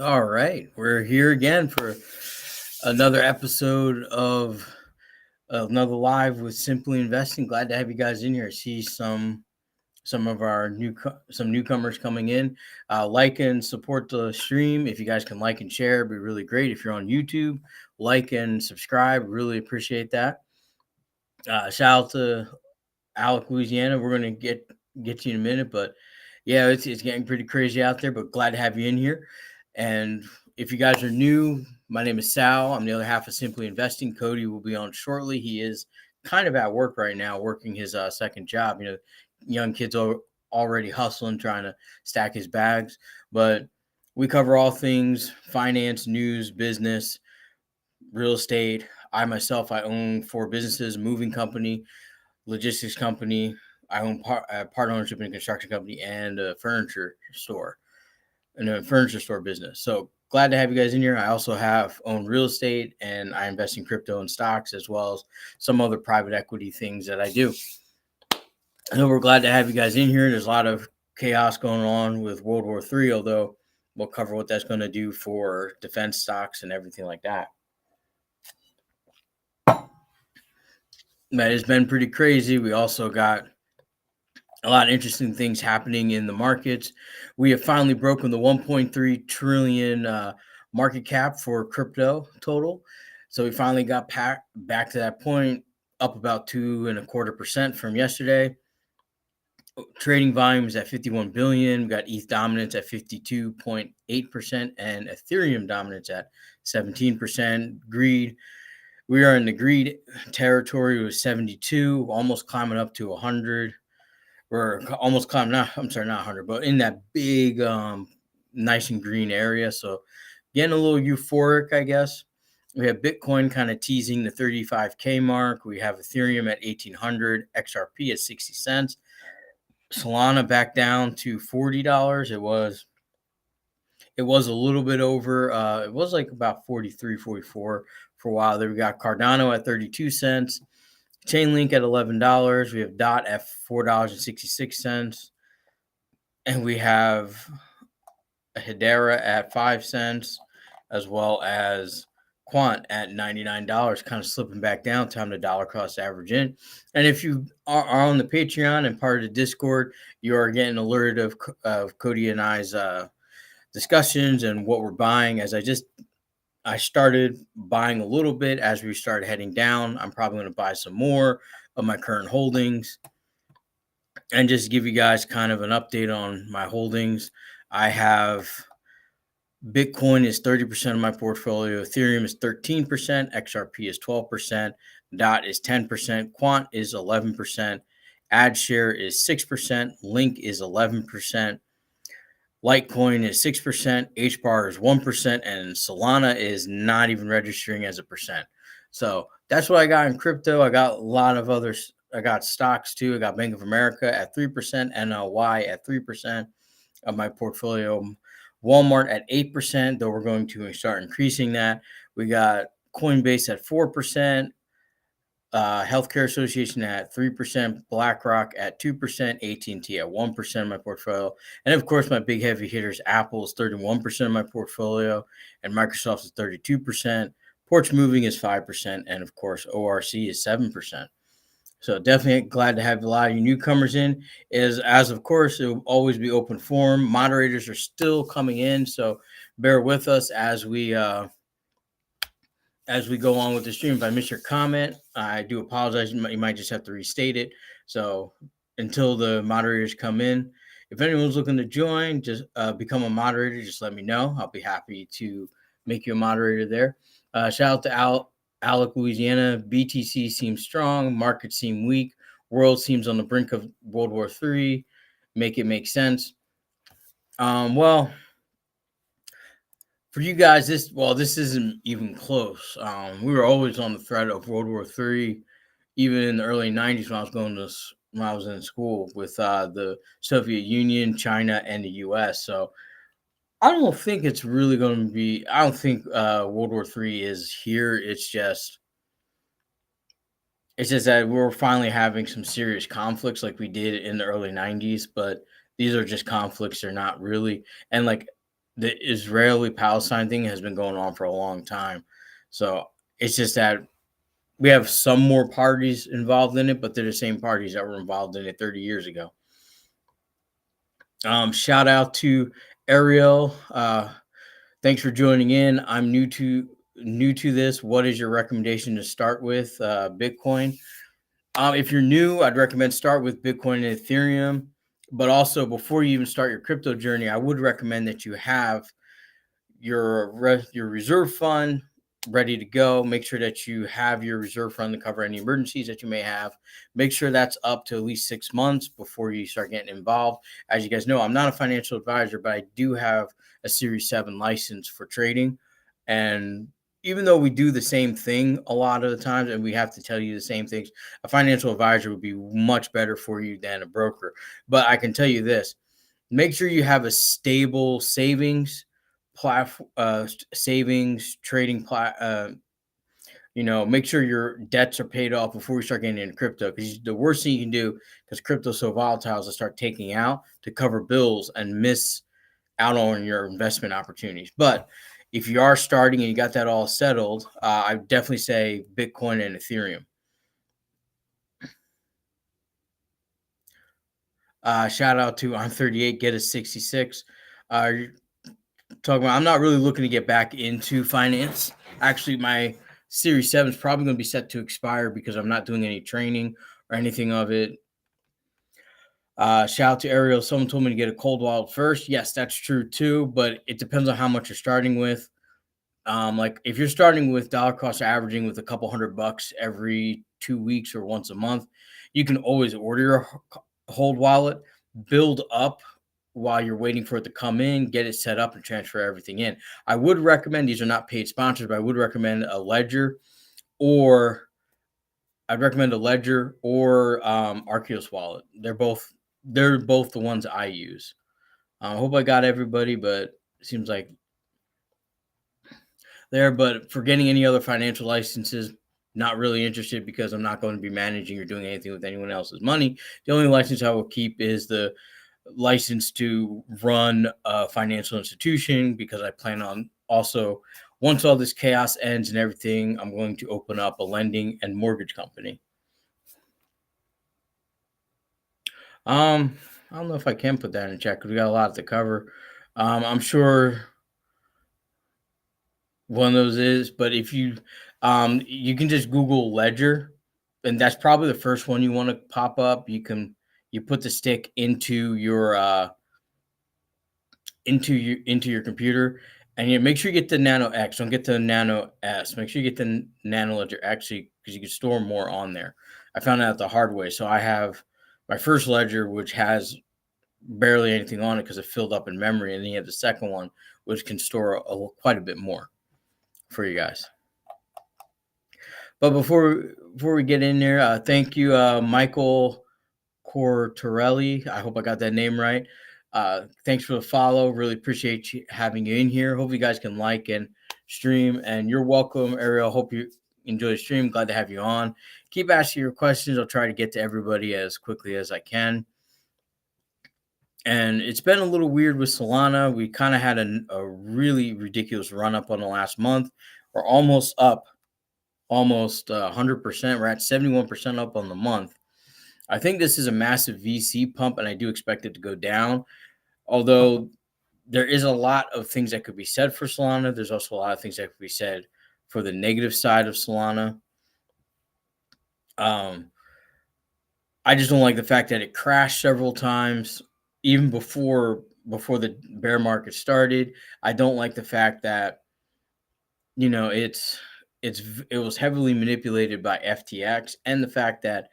All right, we're here again for another episode of another live with Simply Investing. Glad to have you guys in here. I see some of our some newcomers coming in. Like and support the stream. If you guys can like and share, it'd be really great. If you're on YouTube, like and subscribe. Really appreciate that. Shout out to Alec, Louisiana. We're gonna get to you in a minute, but yeah, it's getting pretty crazy out there. But glad to have you in here. And if you guys are new, my name is Sal. I'm the other half of Simply Investing. Cody will be on shortly. He is kind of at work right now, working his second job. Young kids are already hustling, trying to stack his bags. But we cover all things finance, news, business, real estate. I own four businesses: moving company, logistics company. I own part ownership in a construction company and a furniture store, and a furniture store business. So glad to have you guys in here. I also have own real estate and I invest in crypto and stocks as well as some other private equity things that I do. I know we're glad to have you guys in here. There's a lot of chaos going on with World War III, although we'll cover what that's going to do for defense stocks and everything like that. That has been pretty crazy. We also got a lot of interesting things happening in the markets. We have finally broken the 1.3 trillion market cap for crypto total. So we finally got back to that point, up about 2.25% from yesterday. Trading volume is at 51 billion. We got ETH dominance at 52.8% and Ethereum dominance at 17%. Greed, we are in the greed territory with 72, almost climbing up to 100. We're almost climbing. I'm sorry, not 100, but in that big, nice and green area. So getting a little euphoric, I guess. We have Bitcoin kind of teasing the 35K mark. We have Ethereum at 1,800, XRP at 60 cents. Solana back down to $40. It was a little bit over. It was like about 43, 44 for a while. There we got Cardano at 32 cents. Chainlink at $11. We have DOT at $4.66. And we have Hedera at 5 cents, as well as Quant at $99, kind of slipping back down. Time to dollar cost average in. And if you are on the Patreon and part of the Discord, you are getting alerted of Cody and I's discussions and what we're buying. I started buying a little bit as we started heading down. I'm probably going to buy some more of my current holdings and just give you guys kind of an update on my holdings. I have Bitcoin is 30% of my portfolio. Ethereum is 13%. XRP is 12%. DOT is 10%. Quant is 11%. AdShare is 6%. Link is 11%. Litecoin is 6%. HBAR is 1%. And Solana is not even registering as a percent. So that's what I got in crypto. I got a lot of others. I got stocks too. I got Bank of America at 3%. NLY at 3% of my portfolio. Walmart at 8%, though we're going to start increasing that. We got Coinbase at 4%, Healthcare Association at 3%, BlackRock at 2%, AT&T at 1% of my portfolio. And of course, my big heavy hitters, Apple is 31% of my portfolio, and Microsoft is 32%. Porch Moving is 5%, and of course, ORC is 7%. So definitely glad to have a lot of you newcomers in. As of course, it will always be open forum. Moderators are still coming in, so bear with us as we go on with the stream. If I miss your comment, I do apologize. You might just have to restate it. So until the moderators come in, if anyone's looking to join, just become a moderator. Just let me know. I'll be happy to make you a moderator there. Shout out to Alec, Louisiana. BTC seems strong. Markets seem weak. World seems on the brink of World War III. Make it make sense. Well, for you guys, this isn't even close. We were always on the threat of World War III, even in the early '90s when I was in school with the Soviet Union, China, and the U.S. So I don't think it's really going to be. I don't think World War III is here. It's just that we're finally having some serious conflicts like we did in the early '90s, but these are just conflicts. They're not really, and like the Israeli-Palestine thing has been going on for a long time. So it's just that we have some more parties involved in it, but they're the same parties that were involved in it 30 years ago. Shout out to Ariel. Thanks for joining in. I'm new to this. What is your recommendation to start with? Bitcoin. If you're new, I'd recommend start with Bitcoin and Ethereum. But also, before you even start your crypto journey, I would recommend that you have your reserve fund ready to go. Make sure that you have your reserve fund to cover any emergencies that you may have. Make sure that's up to at least 6 months before you start getting involved. As you guys know, I'm not a financial advisor, but I do have a Series 7 license for trading. And even though we do the same thing a lot of the times and we have to tell you the same things, a financial advisor would be much better for you than a broker. But I can tell you this, make sure you have a stable savings trading make sure your debts are paid off before you start getting into crypto, because the worst thing you can do, because crypto is so volatile, is to start taking out to cover bills and miss out on your investment opportunities. But if you are starting and you got that all settled, I definitely say Bitcoin and Ethereum. Shout out to I'm 38, get a 66. You're talking about, I'm not really looking to get back into finance. Actually, my Series 7 is probably going to be set to expire because I'm not doing any training or anything of it. Shout out to Ariel. Someone told me to get a cold wallet first. Yes, that's true too, but it depends on how much you're starting with. Like if you're starting with dollar cost averaging with a couple $100 every 2 weeks or once a month, you can always order your hold wallet, build up while you're waiting for it to come in, get it set up and transfer everything in. I would recommend, these are not paid sponsors, but I would recommend a Ledger, or I'd recommend a Ledger or Arceus wallet. They're both the ones I use. I hope I got everybody, but it seems like there. But for getting any other financial licenses, not really interested, because I'm not going to be managing or doing anything with anyone else's money. The only license I will keep is the license to run a financial institution, because I plan on also, once all this chaos ends and everything, I'm going to open up a lending and mortgage company. I don't know if I can put that in chat because we got a lot to cover. I'm sure one of those is, but if you can just Google Ledger, and that's probably the first one you want to pop up. You put the stick into your computer, and you make sure you get the Nano X. Don't get the Nano S. Make sure you get the Nano Ledger, actually, because you can store more on there. I found out the hard way. So I have my first ledger, which has barely anything on it because it filled up in memory, and then you have the second one, which can store quite a bit more for you guys. But before we get in there, thank you, Michael Cortorelli. I hope I got that name right. Thanks for the follow. Really appreciate having you in here. Hope you guys can like and stream. And you're welcome, Ariel. Hope you enjoy the stream. Glad to have you on. Keep asking your questions. I'll try to get to everybody as quickly as I can. And it's been a little weird with Solana. We kind of had a really ridiculous run up on the last month. We're almost up, almost 100%. We're at 71% up on the month. I think this is a massive VC pump, and I do expect it to go down. Although there is a lot of things that could be said for Solana, there's also a lot of things that could be said for the negative side of Solana. I just don't like the fact that it crashed several times, even before the bear market started. I don't like the fact that it was heavily manipulated by FTX, and the fact that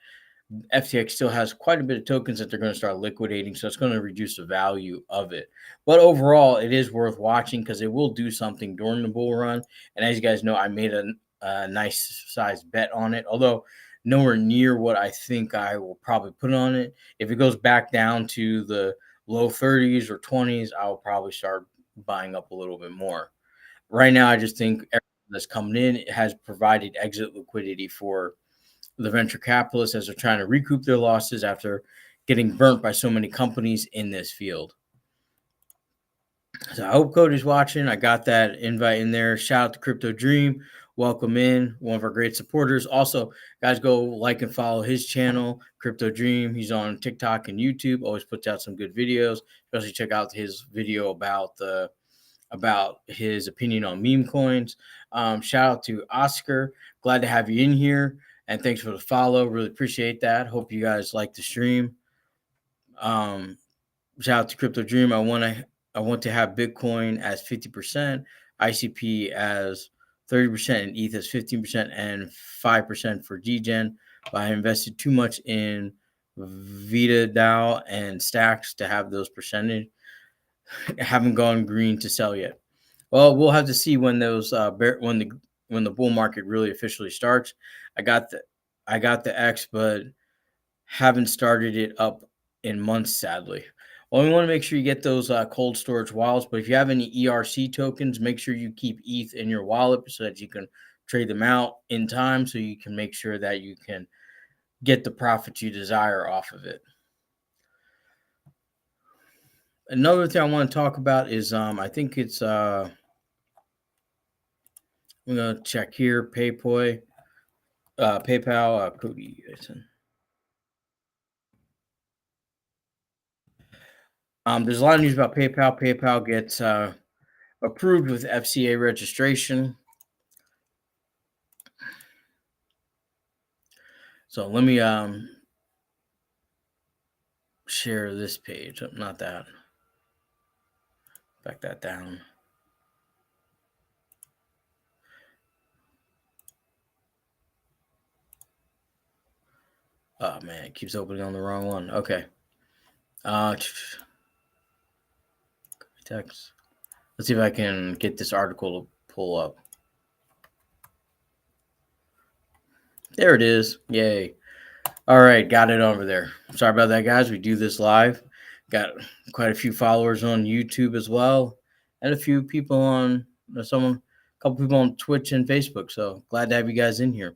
FTX still has quite a bit of tokens that they're going to start liquidating, so it's going to reduce the value of it. But overall, it is worth watching because it will do something during the bull run. And as you guys know, I made a nice size bet on it, although nowhere near what I think I will probably put on it. If it goes back down to the low 30s or 20s, I'll probably start buying up a little bit more. Right now, I just think everything that's coming in has provided exit liquidity for the venture capitalists as they're trying to recoup their losses after getting burnt by so many companies in this field. So I hope Cody's watching. I got that invite in there. Shout out to Crypto Dream. Welcome in, one of our great supporters. Also, guys, go like and follow his channel, Crypto Dream. He's on TikTok and YouTube. Always puts out some good videos. Especially check out his video about his opinion on meme coins. Shout out to Oscar. Glad to have you in here, and thanks for the follow. Really appreciate that. Hope you guys like the stream. Um, Shout out to Crypto Dream. I want to have Bitcoin as 50%, ICP as 30%, and ETH as 15%, and 5% for DGen. But I invested too much in Vita DAO and Stacks to have those percentage. I haven't gone green to sell yet. Well, we'll have to see when those when the bull market really officially starts. I got the X, but haven't started it up in months, sadly. Well, we want to make sure you get those cold storage wallets. But if you have any ERC tokens, make sure you keep ETH in your wallet so that you can trade them out in time, so you can make sure that you can get the profits you desire off of it. Another thing I want to talk about is I think it's I'm gonna check here PayPal, Cody. There's a lot of news about PayPal. PayPal gets approved with FCA registration. So let me share this page. Not that. Back that down. Oh man, it keeps opening on the wrong one. Okay. Text. Let's see if I can get this article to pull up. There it is. Yay. All right, got it over there. Sorry about that, guys. We do this live. Got quite a few followers on YouTube as well, and a few people on a couple people on Twitch and Facebook. So glad to have you guys in here.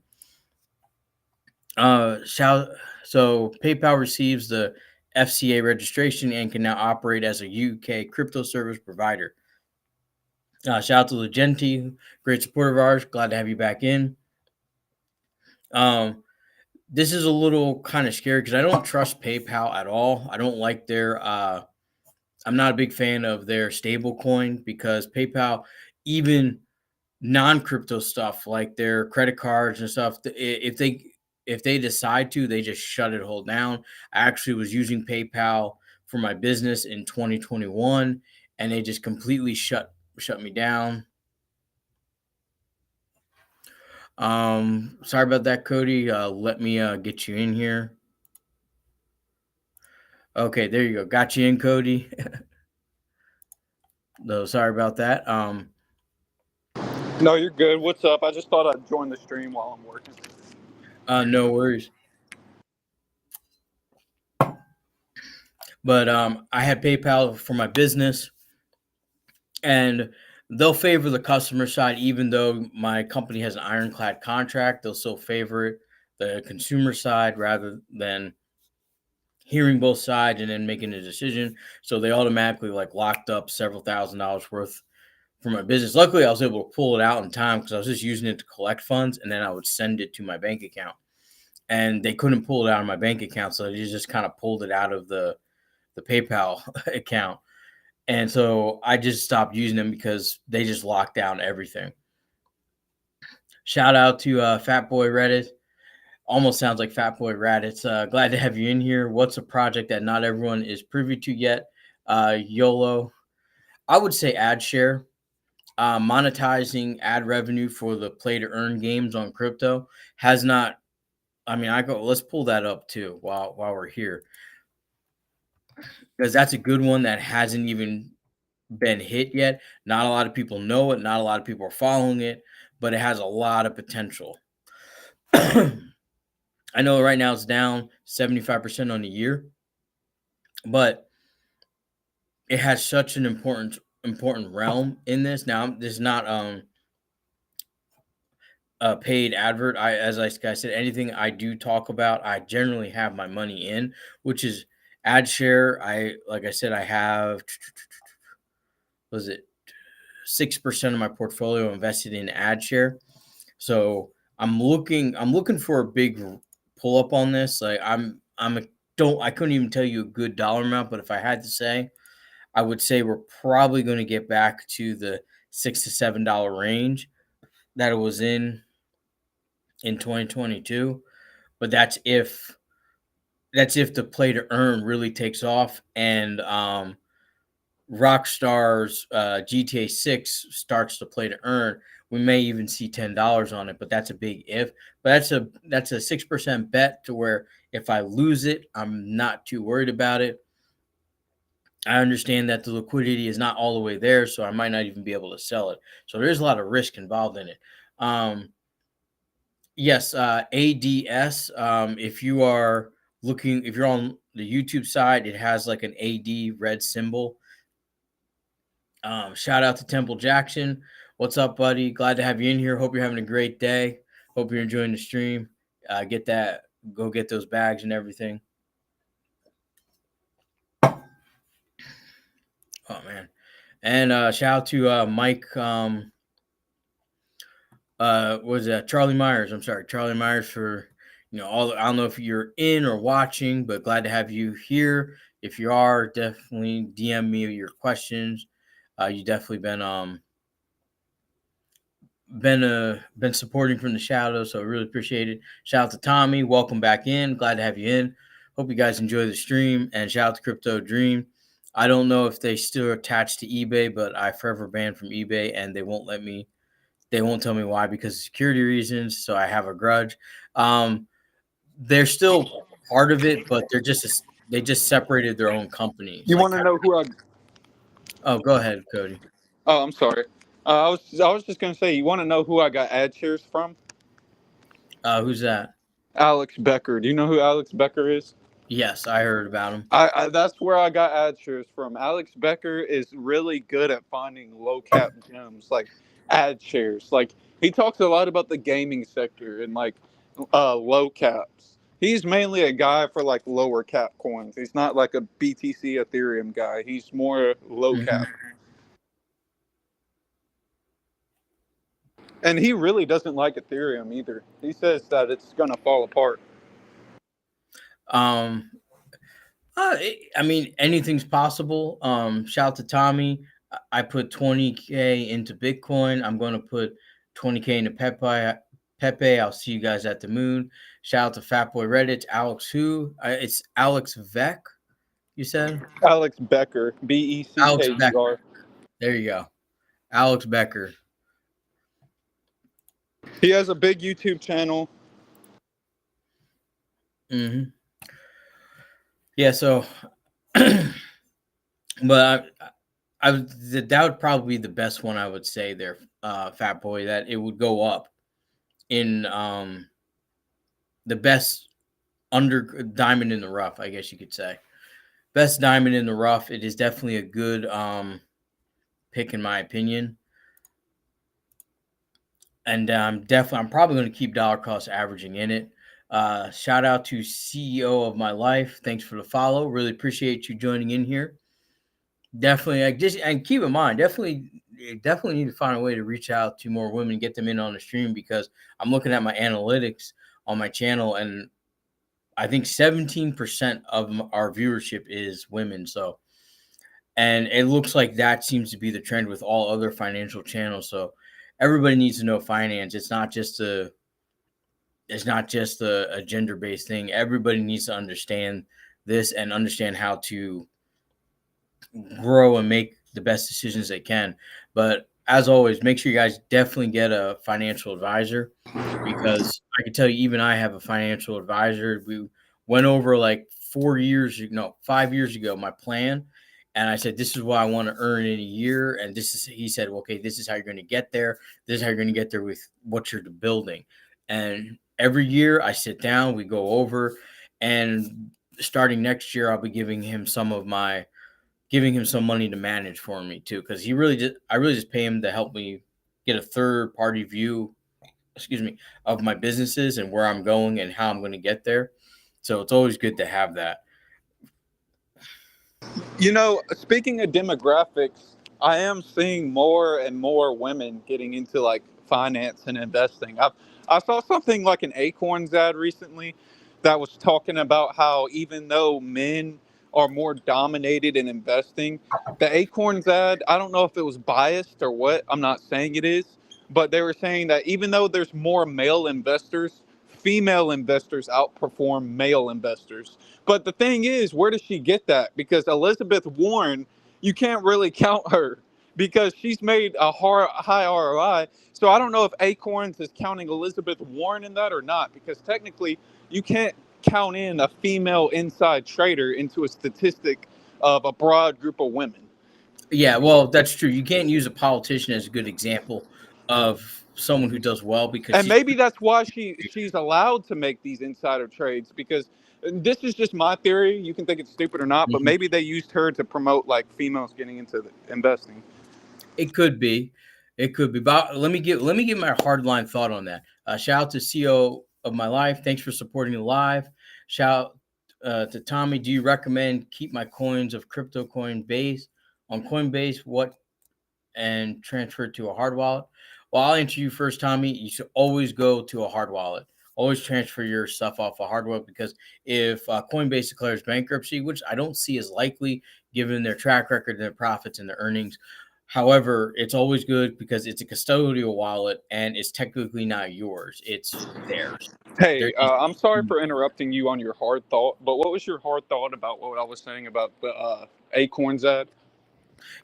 So PayPal receives the FCA registration and can now operate as a UK crypto service provider. Shout out to Legenti, great supporter of ours. Glad to have you back in. This is a little kind of scary because I don't trust PayPal at all. I don't like their. I'm not a big fan of their stable coin because PayPal, even non-crypto stuff like their credit cards and stuff, if they decide to, they just shut it all down. I actually was using PayPal for my business in 2021, and they just completely shut me down. Sorry about that, Cody. Let me get you in here. Okay, there you go. Got you in, Cody. No, sorry about that. No, you're good. What's up? I just thought I'd join the stream while I'm working. No worries. But I had PayPal for my business, and they'll favor the customer side, even though my company has an ironclad contract. They'll still favor the consumer side rather than hearing both sides and then making a decision. So they automatically locked up several $1,000s worth for my business. Luckily, I was able to pull it out in time because I was just using it to collect funds, and then I would send it to my bank account. And they couldn't pull it out of my bank account, so they just kind of pulled it out of the PayPal account. And so I just stopped using them because they just locked down everything. Shout out to Fat Boy Reddit. Almost sounds like Fat Boy Reddit. Glad to have you in here. What's a project that not everyone is privy to yet? YOLO. I would say ad share. Monetizing ad revenue for the play to earn games on crypto has not. I mean, let's pull that up too while we're here, because that's a good one that hasn't even been hit yet. Not a lot of people know it. Not a lot of people are following it, but it has a lot of potential. I know right now it's down 75% on the year, but it has such an important realm in this. Now, this is not a paid advert. As I said, anything I do talk about, I generally have my money in, which is ad share. Like I said, I have. was it 6% of my portfolio invested in ad share. So I'm looking for a big pull up on this. Like I'm a don't I couldn't even tell you a good dollar amount, but if I had to say, I would say we're probably going to get back to the $6 to $7 range that it was in 2022. But that's if the play to earn really takes off and Rockstar's GTA 6 starts to play to earn. We may even see $10 on it, but that's a big if. But that's a 6% bet to where if I lose it, I'm not too worried about it. I understand that the liquidity is not all the way there, so I might not even be able to sell it. So there's a lot of risk involved in it. Yes, ADS. If you're on the YouTube side, it has like an AD red symbol. Shout out to Temple Jackson. What's up, buddy? Glad to have you in here. Hope you're having a great day. Hope you're enjoying the stream. Go get those bags and everything. Oh man. And shout out to Mike. Was that Charlie Myers? I'm sorry, Charlie Myers for I don't know if you're in or watching, but glad to have you here. If you are, definitely DM me your questions. You definitely been supporting from the shadows, so I really appreciate it. Shout out to Tommy, welcome back in. Glad to have you in. Hope you guys enjoy the stream, and shout out to Crypto Dream. I don't know if they still attached to eBay, but I forever banned from eBay, and they won't let me. They won't tell me why because of security reasons. So I have a grudge. They're still part of it, but they just separated their own companies. You want to know who I? Oh, go ahead, Cody. Oh, I'm sorry. I was just gonna say, you want to know who I got ad shares from? Who's that? Alex Becker. Do you know who Alex Becker is? Yes, I heard about him. I that's where I got ad shares from. Alex Becker is really good at finding low cap gems like ad shares. Like he talks a lot about the gaming sector and like low caps. He's mainly a guy for like lower cap coins. He's not like a BTC Ethereum guy. He's more low cap. And he really doesn't like Ethereum either. He says that it's gonna fall apart. Um, I mean, anything's possible. Shout out to Tommy. I put 20K into Bitcoin. I'm going to put 20K into Pepe. Pepe, I'll see you guys at the moon. Shout out to Fatboy Reddit. Alex who? It's Alex Vec, you said? Alex Becker, Alex Becker. Becker. There you go. Alex Becker. He has a big YouTube channel. Mm-hmm. Yeah, so but that would probably be the best one I would say there, Fat Boy, that it would go up in the best under diamond in the rough, I guess you could say. Best diamond in the rough. It is definitely a good pick in my opinion. And I'm probably going to keep dollar cost averaging in it. Shout out to CEO of my life. Thanks for the follow. Really appreciate you joining in here. Definitely, and keep in mind, definitely need to find a way to reach out to more women, get them in on the stream because I'm looking at my analytics on my channel, and I think 17% of our viewership is women. So, and it looks like that seems to be the trend with all other financial channels. So, everybody needs to know finance. It's not just a gender-based thing. Everybody needs to understand this and understand how to grow and make the best decisions they can. But as always, make sure you guys definitely get a financial advisor because I can tell you, even I have a financial advisor. We went over like 5 years ago, my plan. And I said, this is what I want to earn in a year. And he said, well, okay, this is how you're going to get there. This is how you're going to get there with what you're building. And every year I sit down, we go over, and starting next year, I'll be giving him some money to manage for me too. Cause I really just pay him to help me get a third party view, of my businesses and where I'm going and how I'm going to get there. So it's always good to have that. You know, speaking of demographics, I am seeing more and more women getting into like finance and investing. I saw something like an Acorns ad recently that was talking about how even though men are more dominated in investing, the Acorns ad, I don't know if it was biased or what, I'm not saying it is, but they were saying that even though there's more male investors, female investors outperform male investors. But the thing is, where does she get that? Because Elizabeth Warren, you can't really count her because she's made a high ROI. So I don't know if Acorns is counting Elizabeth Warren in that or not, because technically you can't count in a female inside trader into a statistic of a broad group of women. Yeah, well, that's true. You can't use a politician as a good example of someone who does well because And she's maybe that's why she's allowed to make these insider trades, because this is just my theory. You can think it's stupid or not, but Mhm. maybe they used her to promote like females getting into investing. It could be. It could be. But let me give my hardline thought on that. Shout out to CEO of my life. Thanks for supporting the live. Shout out to Tommy. Do you recommend keep my coins of crypto Coinbase on Coinbase? What and transfer it to a hard wallet? Well, I'll answer you first, Tommy. You should always go to a hard wallet. Always transfer your stuff off a hard wallet because if Coinbase declares bankruptcy, which I don't see as likely given their track record and their profits and their earnings. However, it's always good because it's a custodial wallet and it's technically not yours. It's theirs. They're Hey, just, I'm sorry for interrupting you on your hard thought, but what was your hard thought about what I was saying about the Acorns ad?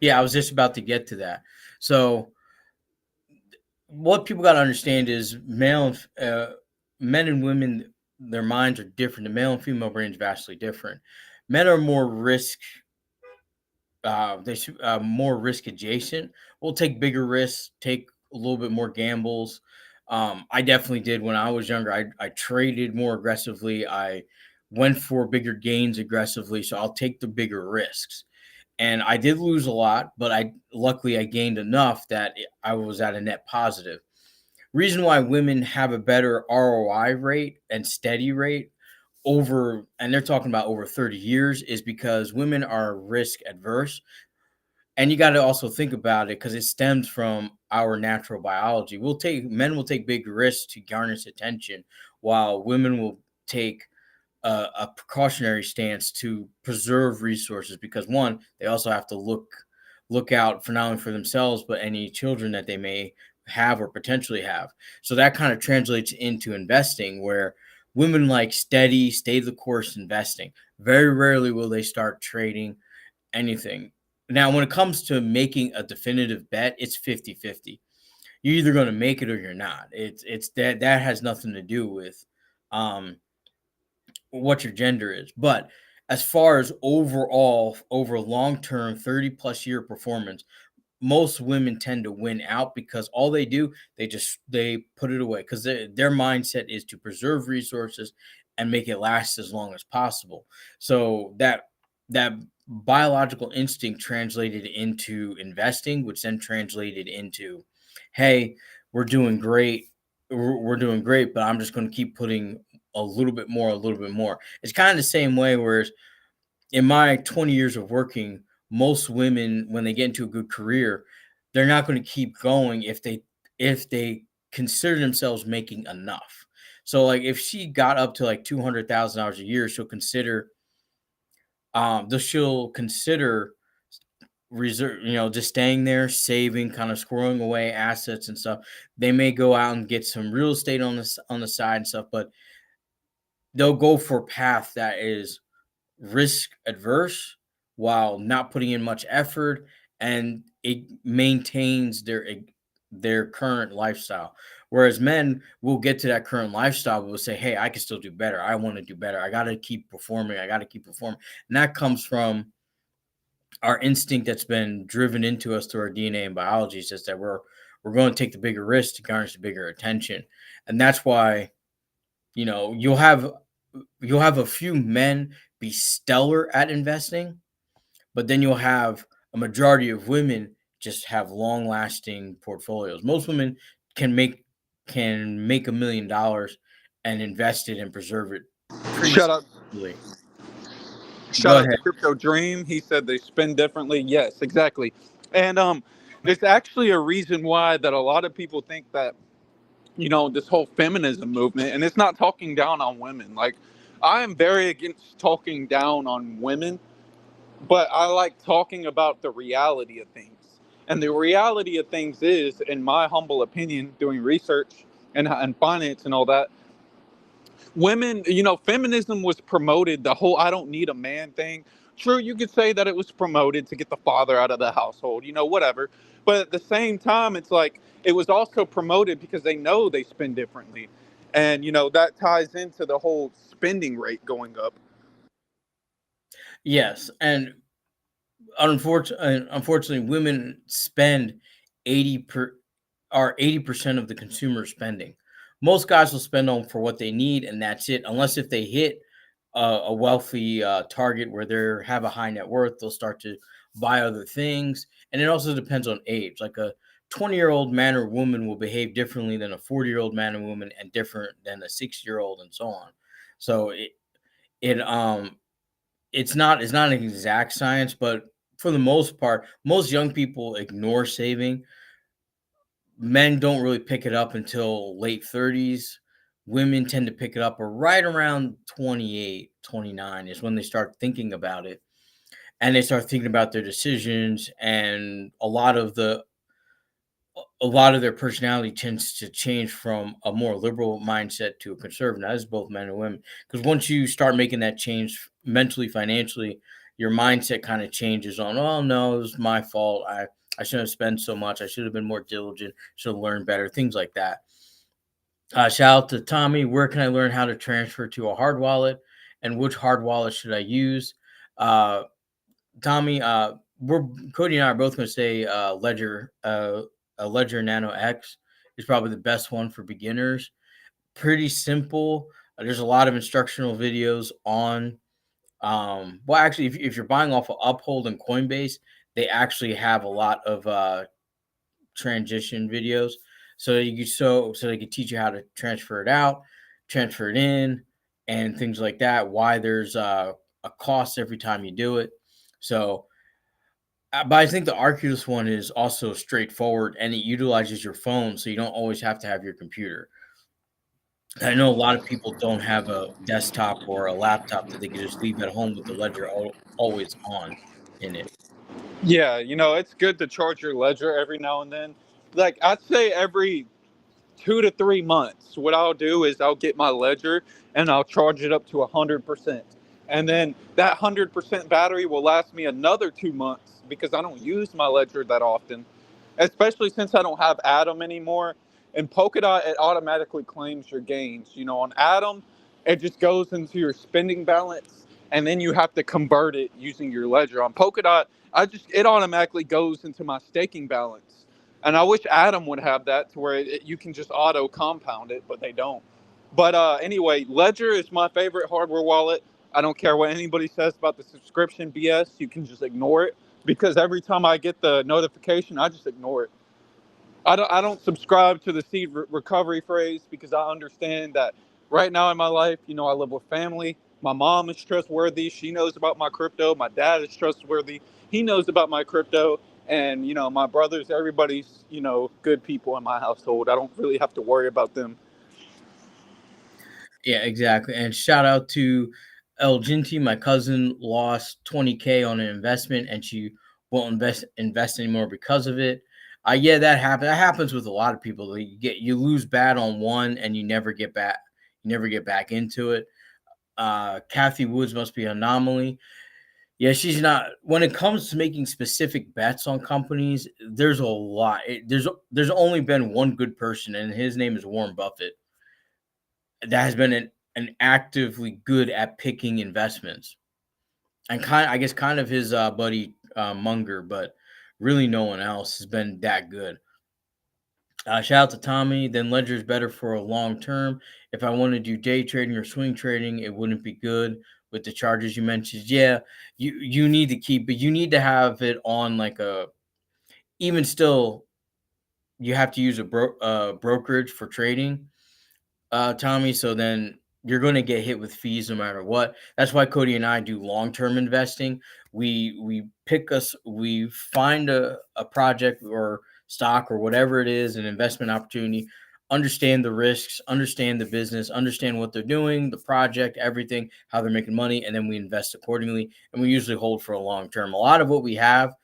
yeah, I was just about to get to that. So what people got to understand is men and women, their minds are different. The male and female brain is vastly different. Men are more risk more risk adjacent. We'll take bigger risks, take a little bit more gambles. I definitely did when I was younger. I traded more aggressively. I went for bigger gains aggressively. So I'll take the bigger risks. And I did lose a lot, but I luckily I gained enough that I was at a net positive. Reason why women have a better ROI rate and steady rate over, and they're talking about over 30 years, is because women are risk adverse. And you got to also think about it because it stems from our natural biology. Men will take big risks to garnish attention, while women will take a precautionary stance to preserve resources because one, they also have to look out for not only for themselves but any children that they may have or potentially have. So that kind of translates into investing where women like steady, stay the course investing. Very rarely will they start trading anything. Now, when it comes to making a definitive bet, it's 50-50. You're either going to make it or you're not. It's that has nothing to do with um what your gender is. But as far as overall, over long term, 30 plus year performance, most women tend to win out because all they do, they put it away because their mindset is to preserve resources and make it last as long as possible. So that biological instinct translated into investing, which then translated into, hey, we're doing great. We're doing great, but I'm just going to keep putting a little bit more, a little bit more. It's kind of the same way. Whereas in my 20 years of working, most women, when they get into a good career, they're not going to keep going if they consider themselves making enough. So like if she got up to like $200,000 a year, she'll consider reserve, just staying there, saving, kind of squirreling away assets and stuff. They may go out and get some real estate on the side and stuff, but they'll go for a path that is risk adverse while not putting in much effort, and it maintains their current lifestyle. Whereas men will get to that current lifestyle but will say, hey, I can still do better, I want to do better, I got to keep performing, I got to keep performing. And that comes from our instinct that's been driven into us through our DNA and biology, is just that we're going to take the bigger risk to garnish the bigger attention. And that's why you know you'll have you'll have a few men be stellar at investing, but then you'll have a majority of women just have long lasting portfolios. Most women can make can make $1 million and invest it and preserve it pretty Shout out successfully. Shout Go out to ahead. Crypto Dream. He said they spend differently. Yes, exactly. And there's actually a reason why that a lot of people think that, this whole feminism movement, and it's not talking down on women. Like, I am very against talking down on women, but I like talking about the reality of things. And the reality of things is, in my humble opinion, doing research and finance and all that, women, feminism was promoted, the whole I don't need a man thing. True, you could say that it was promoted to get the father out of the household, whatever. But at the same time, it's like it was also promoted because they know they spend differently. And, that ties into the whole spending rate going up. Yes, and unfortunately, women spend 80 per are 80% of the consumer spending. Most guys will spend on for what they need, and that's it. Unless if they hit a wealthy target where they have a high net worth, they'll start to buy other things. And it also depends on age. Like a 20-year-old man or woman will behave differently than a 40-year-old man or woman, and different than a 60-year-old, and so on. So it it's not an exact science, but for the most part, most young people ignore saving. Men don't really pick it up until late 30s. Women tend to pick it up right around 28, 29 is when they start thinking about it, and they start thinking about their decisions, and a lot of their personality tends to change from a more liberal mindset to a conservative. That is both men and women. Because once you start making that change mentally, financially, your mindset kind of changes on, oh no, it was my fault. I shouldn't have spent so much. I should have been more diligent, should have learned better, things like that. Shout out to Tommy. Where can I learn how to transfer to a hard wallet? And which hard wallet should I use? Uh, Tommy, we're Cody and I are both going to say Ledger. A Ledger Nano X is probably the best one for beginners. Pretty simple. There's a lot of instructional videos on. Well, actually, if you're buying off of Uphold and Coinbase, they actually have a lot of transition videos, so they can teach you how to transfer it out, transfer it in, and things like that. Why there's a cost every time you do it. So but I think the Arculus one is also straightforward, and it utilizes your phone, so you don't always have to have your computer. I know a lot of people don't have a desktop or a laptop that they can just leave at home with the ledger always on in it. Yeah, it's good to charge your ledger every now and then. Like, I'd say every 2 to 3 months, what I'll do is I'll get my ledger and I'll charge it up to 100%. And then that 100% battery will last me another 2 months because I don't use my ledger that often, especially since I don't have Atom anymore. In Polkadot, it automatically claims your gains. On Atom, it just goes into your spending balance, and then you have to convert it using your ledger. On Polkadot, it automatically goes into my staking balance. And I wish Atom would have that to where you can just auto compound it, but they don't. But anyway, Ledger is my favorite hardware wallet. I don't care what anybody says about the subscription BS. You can just ignore it because every time I get the notification, I just ignore it. I don't subscribe to the seed recovery phrase because I understand that right now in my life, I live with family. My mom is trustworthy. She knows about my crypto. My dad is trustworthy. He knows about my crypto. And, my brothers, everybody's, good people in my household. I don't really have to worry about them. Yeah, exactly. And shout out to El Ginty. My cousin lost 20K on an investment, and she won't invest anymore because of it. Yeah, that happens. That happens with a lot of people. You lose bad on one, and you never get back. You never get back into it. Kathy Woods must be an anomaly. Yeah, she's not. When it comes to making specific bets on companies, there's a lot. There's only been one good person, and his name is Warren Buffett, that has been an actively good at picking investments, and I guess kind of his buddy Munger, but really no one else has been that good. Shout out to Tommy. Then Ledger's better for a long term. If I want to do day trading or swing trading, it wouldn't be good with the charges you mentioned. Yeah, you need to keep, but you need to have it on like a, even still, you have to use a brokerage for trading, Tommy. So then you're going to get hit with fees no matter what. That's why Cody and I do long-term investing. We find a project or stock or whatever it is, an investment opportunity, understand the risks, understand the business, understand what they're doing, the project, everything, how they're making money, and then we invest accordingly. And we usually hold for a long term. A lot of what we have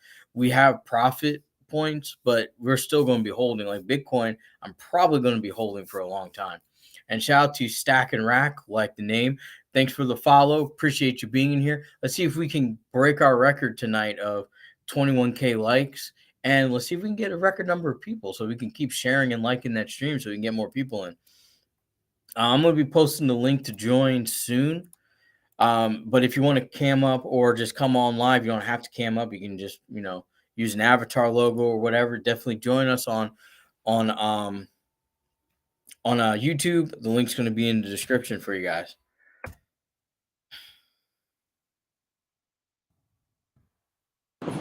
profit points, but we're still going to be holding. Like Bitcoin, I'm probably going to be holding for a long time. And shout out to Stack and Rack, like the name. Thanks for the follow. Appreciate you being in here. Let's see if we can break our record tonight of 21K likes. And let's see if we can get a record number of people so we can keep sharing and liking that stream so we can get more people in. I'm going to be posting the link to join soon. But if you want to cam up or just come on live, you don't have to cam up. You can just, use an avatar logo or whatever. Definitely join us on YouTube. The link's going to be in the description for you guys.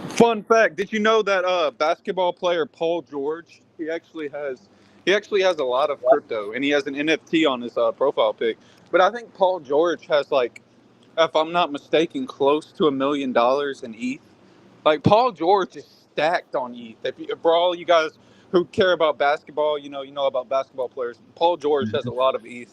Fun fact: did you know that basketball player Paul George? He actually has a lot of crypto, and he has an NFT on his profile pic. But I think Paul George has like, if I'm not mistaken, close to $1 million in ETH. Like Paul George is stacked on ETH. For all you guys who care about basketball, you know about basketball players. Paul George has a lot of ETH.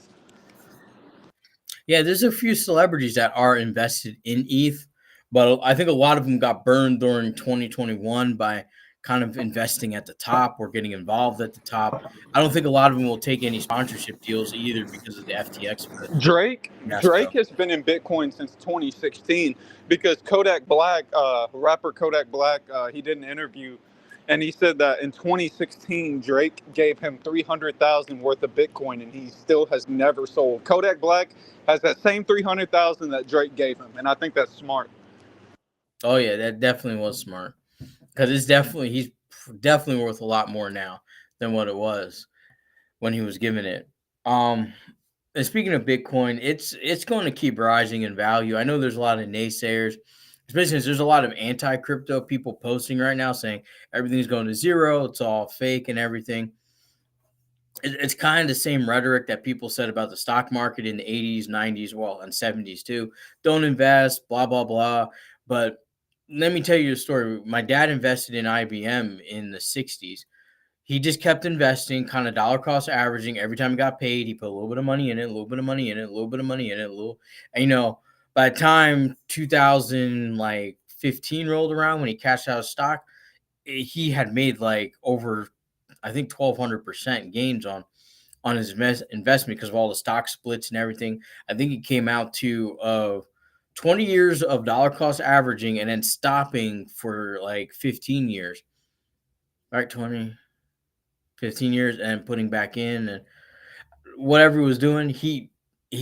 Yeah, there's a few celebrities that are invested in ETH, but I think a lot of them got burned during 2021 by kind of investing at the top or getting involved at the top. I don't think a lot of them will take any sponsorship deals either because of the FTX Drake fiasco. has been in Bitcoin since 2016 because Kodak Black, rapper Kodak Black, he did an interview, and he said that in 2016 Drake gave him 300,000 worth of Bitcoin, and he still has never sold. Kodak Black has that same 300,000 that Drake gave him, and I think that's smart. Oh yeah, that definitely was smart because he's definitely worth a lot more now than what it was when he was given it. And speaking of Bitcoin, it's going to keep rising in value. I know there's a lot of naysayers, especially since there's a lot of anti-crypto people posting right now saying everything's going to zero, it's all fake and everything. It's kind of the same rhetoric that people said about the stock market in the 80s, 90s, well, and 70s too. Don't invest, blah, blah, blah. But let me tell you a story. My dad invested in IBM in the 60s. He just kept investing, kind of dollar cost averaging. Every time he got paid, he put a little bit of money in it, a little bit of money in it, a little bit of money in it, and by the time 2000 like 15 rolled around when he cashed out his stock, he had made like over, I think 1,200% gains on his investment because of all the stock splits and everything. I think it came out to 20 years of dollar cost averaging and then stopping for like 15 years, right? 15 years and putting back in and whatever he was doing, he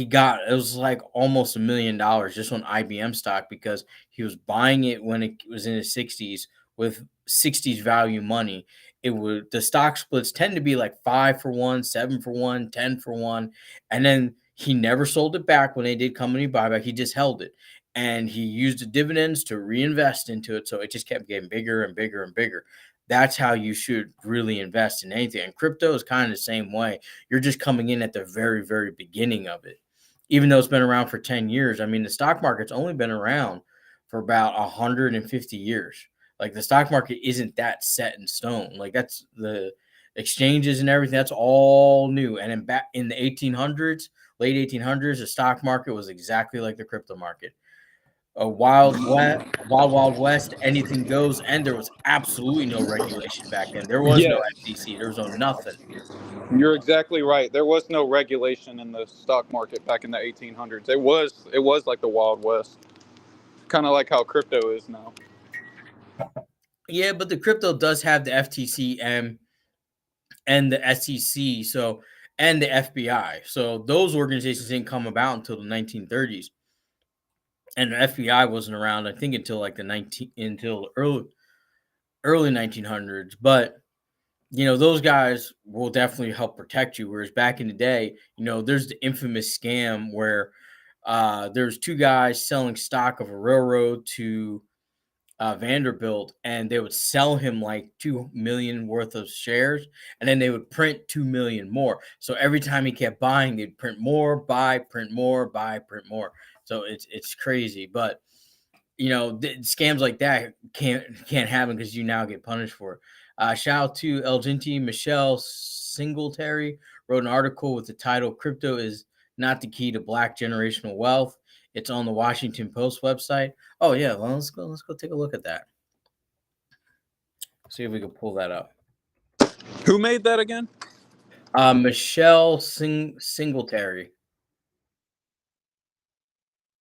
got, it was like almost $1 million just on IBM stock because he was buying it when it was in his 60s with 60s value money. The stock splits tend to be like 5 for 1, 7 for 1, 10 for 1, and then he never sold it back when they did company buyback. He just held it and he used the dividends to reinvest into it, so it just kept getting bigger and bigger and bigger. That's how you should really invest in anything. And crypto is kind of the same way. You're just coming in at the very, very beginning of it. Even though it's been around for 10 years. I mean, the stock market's only been around for about 150 years. Like the stock market isn't that set in stone. Like that's the exchanges and everything. That's all new. And back in the 1800s, late 1800s, the stock market was exactly like the crypto market. A wild west, anything goes, and there was absolutely no regulation back then. There was no Yes, FTC, there was no nothing. you're exactly right. There was no regulation in the stock market back in the 1800s. It was like the Wild West, kind of like how crypto is now. Yeah, but the crypto does have the FTC and the SEC, so and the FBI. So those organizations didn't come about until the 1930s, and the FBI wasn't around, I think, until like the 19 until early 1900s. But those guys will definitely help protect you. Whereas back in the day, there's the infamous scam where there's two guys selling stock of a railroad to Vanderbilt, and they would sell him like 2 million worth of shares, and then they would print 2 million more. So every time he kept buying, they'd print more, buy, print more, buy, print more. So it's crazy, but scams like that can't happen because you now get punished for it. Shout out to El Genti. Michelle Singletary wrote an article with the title "Crypto is not the key to Black generational wealth." It's on the Washington Post website. Oh yeah, well, let's go take a look at that. See if we can pull that up. Who made that again? Michelle Singletary.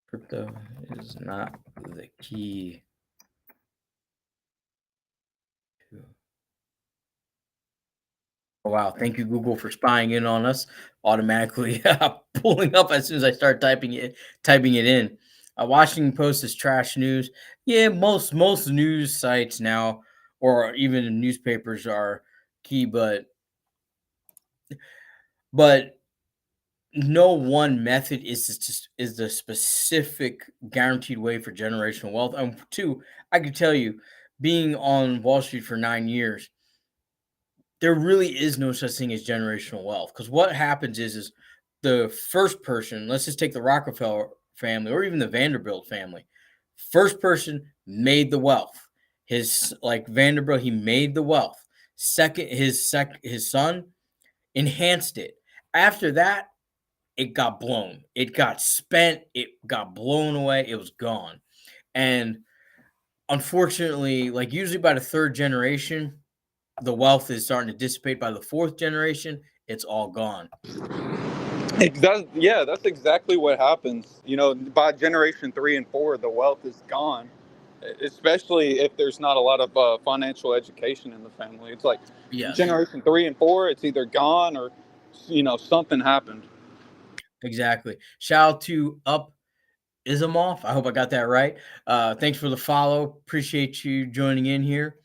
Crypto is not the key to. Oh, wow. Thank you, Google, for spying in on us. Automatically pulling up as soon as I start typing it in. Washington Post is trash news. Yeah, most news sites now, or even newspapers, are key, but no one method is the specific guaranteed way for generational wealth. And two, I can tell you, being on Wall Street for 9 years, there really is no such thing as generational wealth, because what happens is the first person, let's just take the Rockefeller family or even the Vanderbilt family, first person made the wealth. His, like Vanderbilt, he made the wealth. Second, his son enhanced it. After that, it got blown, it got spent, it got blown away, it was gone. And unfortunately, like usually by the third generation, the wealth is starting to dissipate. By the fourth generation, it's all gone. Yeah, that's exactly what happens. By generation 3 and 4, the wealth is gone, especially if there's not a lot of financial education in the family. It's like Yes, generation 3 and 4, it's either gone or something happened. exactly. Shout out to Up Isimoff. I hope I got that right. Thanks for the follow. Appreciate you joining in here.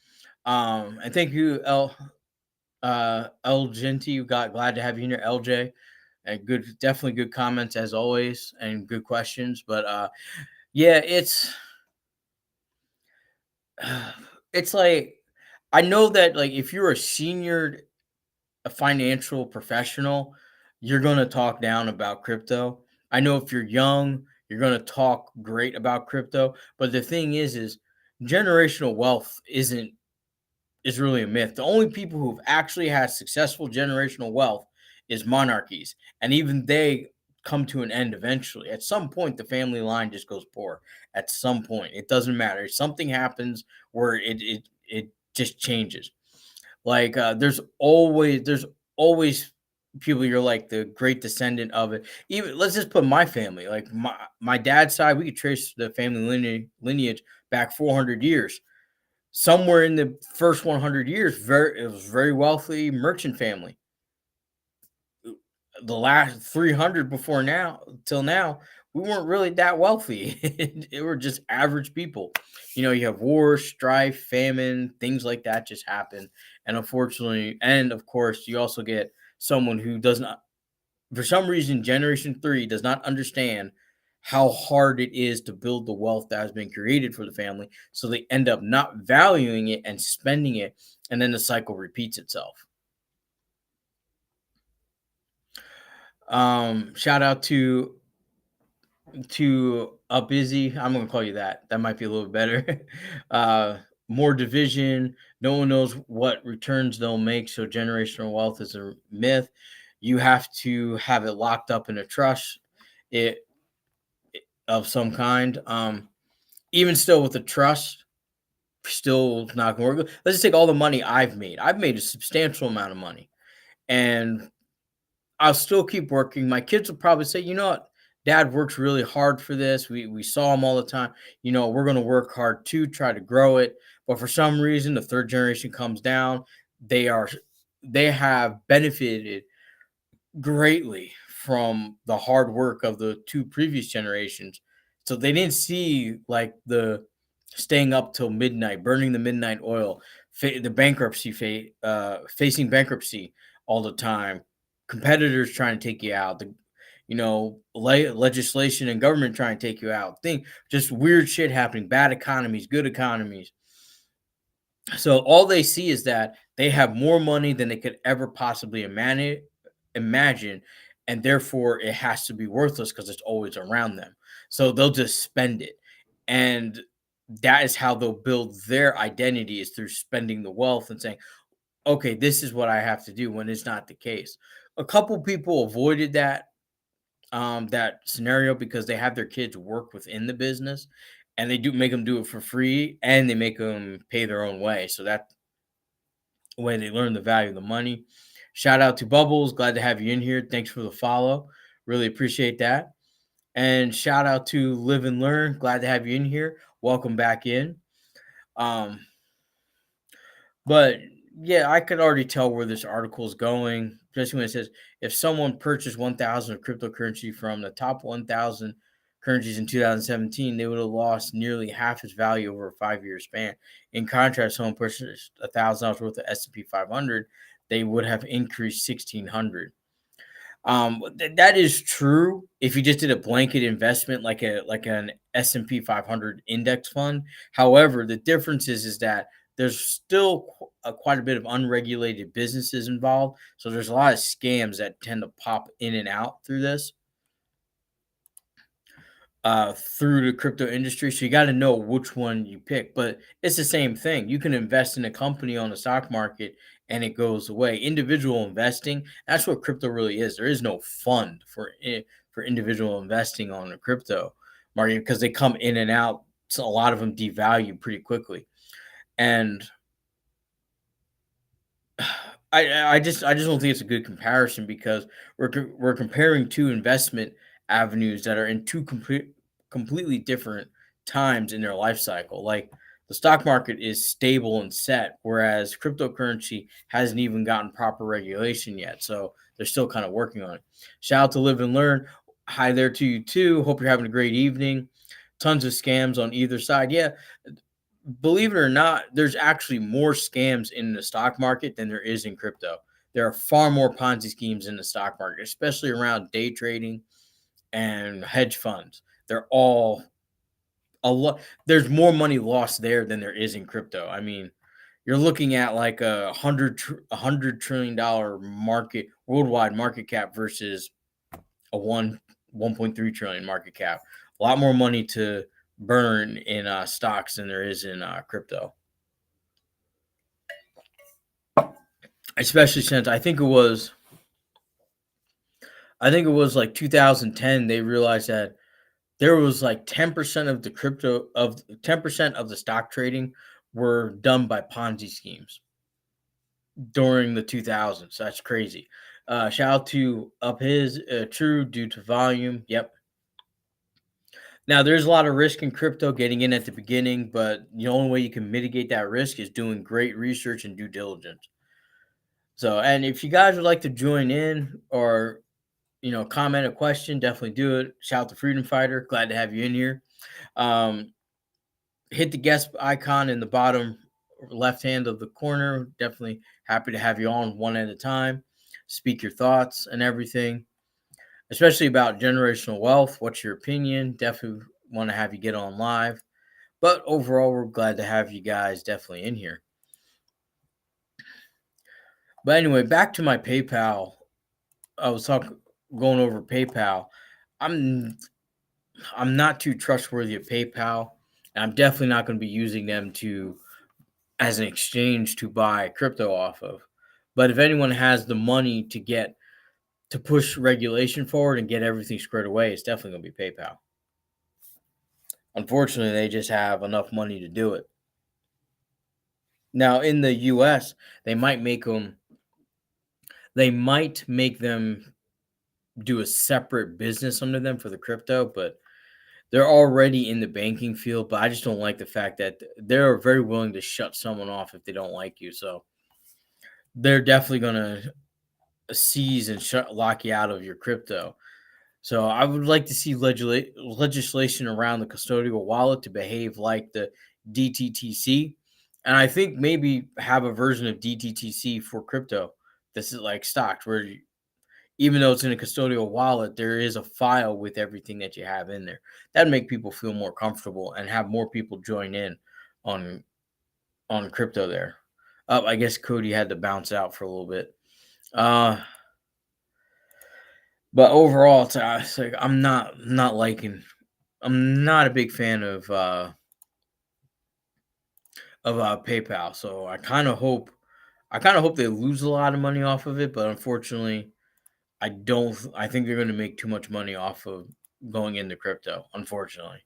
And thank you, El Genti. You got glad to have you in here, LJ. And definitely good comments as always, and good questions. But yeah, it's like, I know that, like, if you're a financial professional, you're going to talk down about crypto. I know if you're young, you're going to talk great about crypto. But the thing is generational wealth is really a myth. The only people who've actually had successful generational wealth is monarchies, and even they come to an end eventually. At some point, the family line just goes poor. At some point, it doesn't matter. Something happens where it just changes. Like there's always people, you're like the great descendant of it. Even let's just put my family, like my dad's side, we could trace the family lineage back 400 years. Somewhere in the first 100 years, it was very wealthy merchant family. The last 300 before now till now, we weren't really that wealthy. It were just average people. You have war, strife, famine, things like that just happen. And unfortunately, and of course, you also get someone who does not, for some reason, generation 3 does not understand how hard it is to build the wealth that has been created for the family. So they end up not valuing it and spending it, and then the cycle repeats itself. Shout out to a busy. I'm gonna call you that. That might be a little better. uh, More division. No one knows what returns they'll make. So generational wealth is a myth. You have to have it locked up in a trust it of some kind. Even still with the trust, still not gonna work. Let's just take all the money I've made. I've made a substantial amount of money, and I'll still keep working. My kids will probably say, you know what, Dad works really hard for this. We saw him all the time. We're gonna work hard to try to grow it. But for some reason, the third generation comes down. They are they have benefited greatly from the hard work of the two previous generations. So they didn't see like the staying up till midnight, burning the midnight oil, the facing bankruptcy all the time, competitors trying to take you out, legislation and government trying to take you out. Think just weird shit happening, bad economies, good economies. So all they see is that they have more money than they could ever possibly imagine, and therefore it has to be worthless because it's always around them. So they'll just spend it, and that is how they'll build their identity, is through spending the wealth and saying, "Okay, this is what I have to do." When it's not the case, a couple people avoided that scenario because they have their kids work within the business, and they do make them do it for free, and they make them pay their own way. So that way they learn the value of the money. Shout out to Bubbles. Glad to have you in here. Thanks for the follow. Really appreciate that. And shout out to Live and Learn. Glad to have you in here. Welcome back in. Um, but yeah, I could already tell where this article is going, especially when it says if someone purchased 1,000 of cryptocurrency from the top 1,000 currencies in 2017, they would have lost nearly half its value over a 5-year span. In contrast, someone purchased $1,000 worth of S&P 500, they would have increased 1,600. That is true if you just did a blanket investment like an S&P 500 index fund. However, the difference is that there's still quite a bit of unregulated businesses involved, so there's a lot of scams that tend to pop in and out through this, through the crypto industry. So you got to know which one you pick. But it's the same thing. You can invest in a company on the stock market and it goes away. Individual investing, that's what crypto really is. There is no fund for individual investing on the crypto market because they come in and out. So a lot of them devalue pretty quickly. And I just don't think it's a good comparison because we're comparing two investment avenues that are in two completely different times in their life cycle. Like the stock market is stable and set, whereas cryptocurrency hasn't even gotten proper regulation yet. So they're still kind of working on it. Shout out to Live and Learn. Hi there to you too. Hope you're having a great evening. Tons of scams on either side. Yeah, believe it or not, there's actually more scams in the stock market than there is in crypto. There are far more Ponzi schemes in the stock market, especially around day trading and hedge funds. They're all a lot. There's more money lost there than there is in crypto. I mean, you're looking at like $100 trillion market, worldwide market cap, versus a 1.3 trillion market cap. A lot more money to burn in stocks than there is in crypto. Especially since I think it was like 2010, they realized that there was like 10% of the 10% of the stock trading were done by Ponzi schemes during the 2000s. That's crazy. Shout out to Up His True due to volume. Yep. Now there's a lot of risk in crypto getting in at the beginning, but the only way you can mitigate that risk is doing great research and due diligence. So, and if you guys would like to join in or comment a question, definitely do it. Shout out to Freedom Fighter. Glad to have you in here. Um, hit the guest icon in the bottom left hand of the corner. Definitely happy to have you on one at a time. Speak your thoughts and everything, especially about generational wealth. What's your opinion? Definitely want to have you get on live. But overall, we're glad to have you guys definitely in here. But anyway, back to my PayPal. I was going over PayPal. I'm I'm not too trustworthy of PayPal, and I'm definitely not going to be using them to as an exchange to buy crypto off of. But if anyone has the money to push regulation forward and get everything squared away, it's definitely going to be PayPal. Unfortunately, they just have enough money to do it. Now, in the US, they might make them do a separate business under them for the crypto, but they're already in the banking field. But I just don't like the fact that they're very willing to shut someone off if they don't like you. So they're definitely going to seize and lock you out of your crypto. So I would like to see legislation around the custodial wallet to behave like the DTTC. And I think maybe have a version of DTTC for crypto. This is like stocks where even though it's in a custodial wallet, there is a file with everything that you have in there. That'd make people feel more comfortable and have more people join in on crypto there. I guess Cody had to bounce out for a little bit. Uh, but overall, it's like I'm not liking. I'm not a big fan of PayPal. So I kind of hope they lose a lot of money off of it. But unfortunately, I don't. I think they're going to make too much money off of going into crypto. Unfortunately,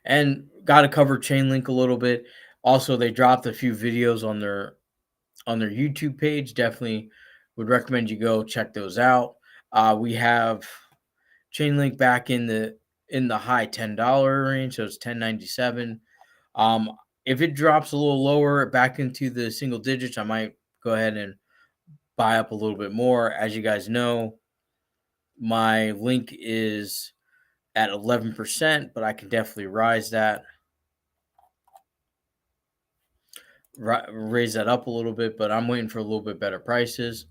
and got to cover Chainlink a little bit. Also, they dropped a few videos on their YouTube page. Definitely would recommend you go check those out. We have Chainlink back in the high $10 range, so it's 10.97. Um, if it drops a little lower back into the single digits, I might go ahead and buy up a little bit more. As you guys know, my link is at 11%, but I can definitely raise that up a little bit. But I'm waiting for a little bit better prices.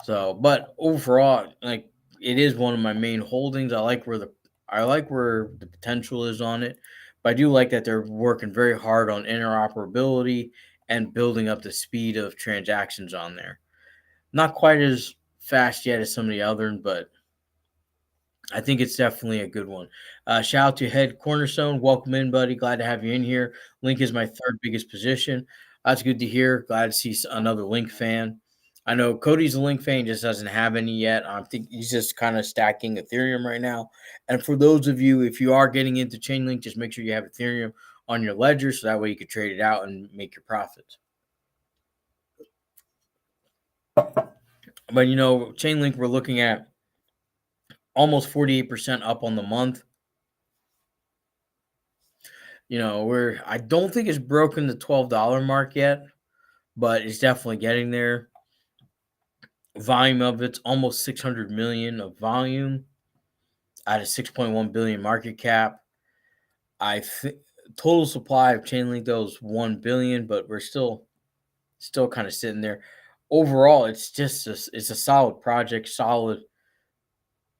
So, but overall, like it is one of my main holdings. I like where the potential is on it, but I do like that they're working very hard on interoperability and building up the speed of transactions on there. Not quite as fast yet as some of the others, but I think it's definitely a good one. Shout out to Head Cornerstone. Welcome in, buddy. Glad to have you in here. Link is my third biggest position. That's good to hear. Glad to see another Link fan. I know Cody's a Link fan, just doesn't have any yet. I think he's just kind of stacking Ethereum right now. And for those of you, if you are getting into Chainlink, just make sure you have Ethereum on your ledger so that way you can trade it out and make your profits. But Chainlink, we're looking at almost 48% up on the month. I don't think it's broken the $12 mark yet, but it's definitely getting there. Volume of it's almost 600 million of volume out of 6.1 billion market cap. I think total supply of Chainlink though is 1 billion, but we're still kind of sitting there. Overall, it's a solid project, solid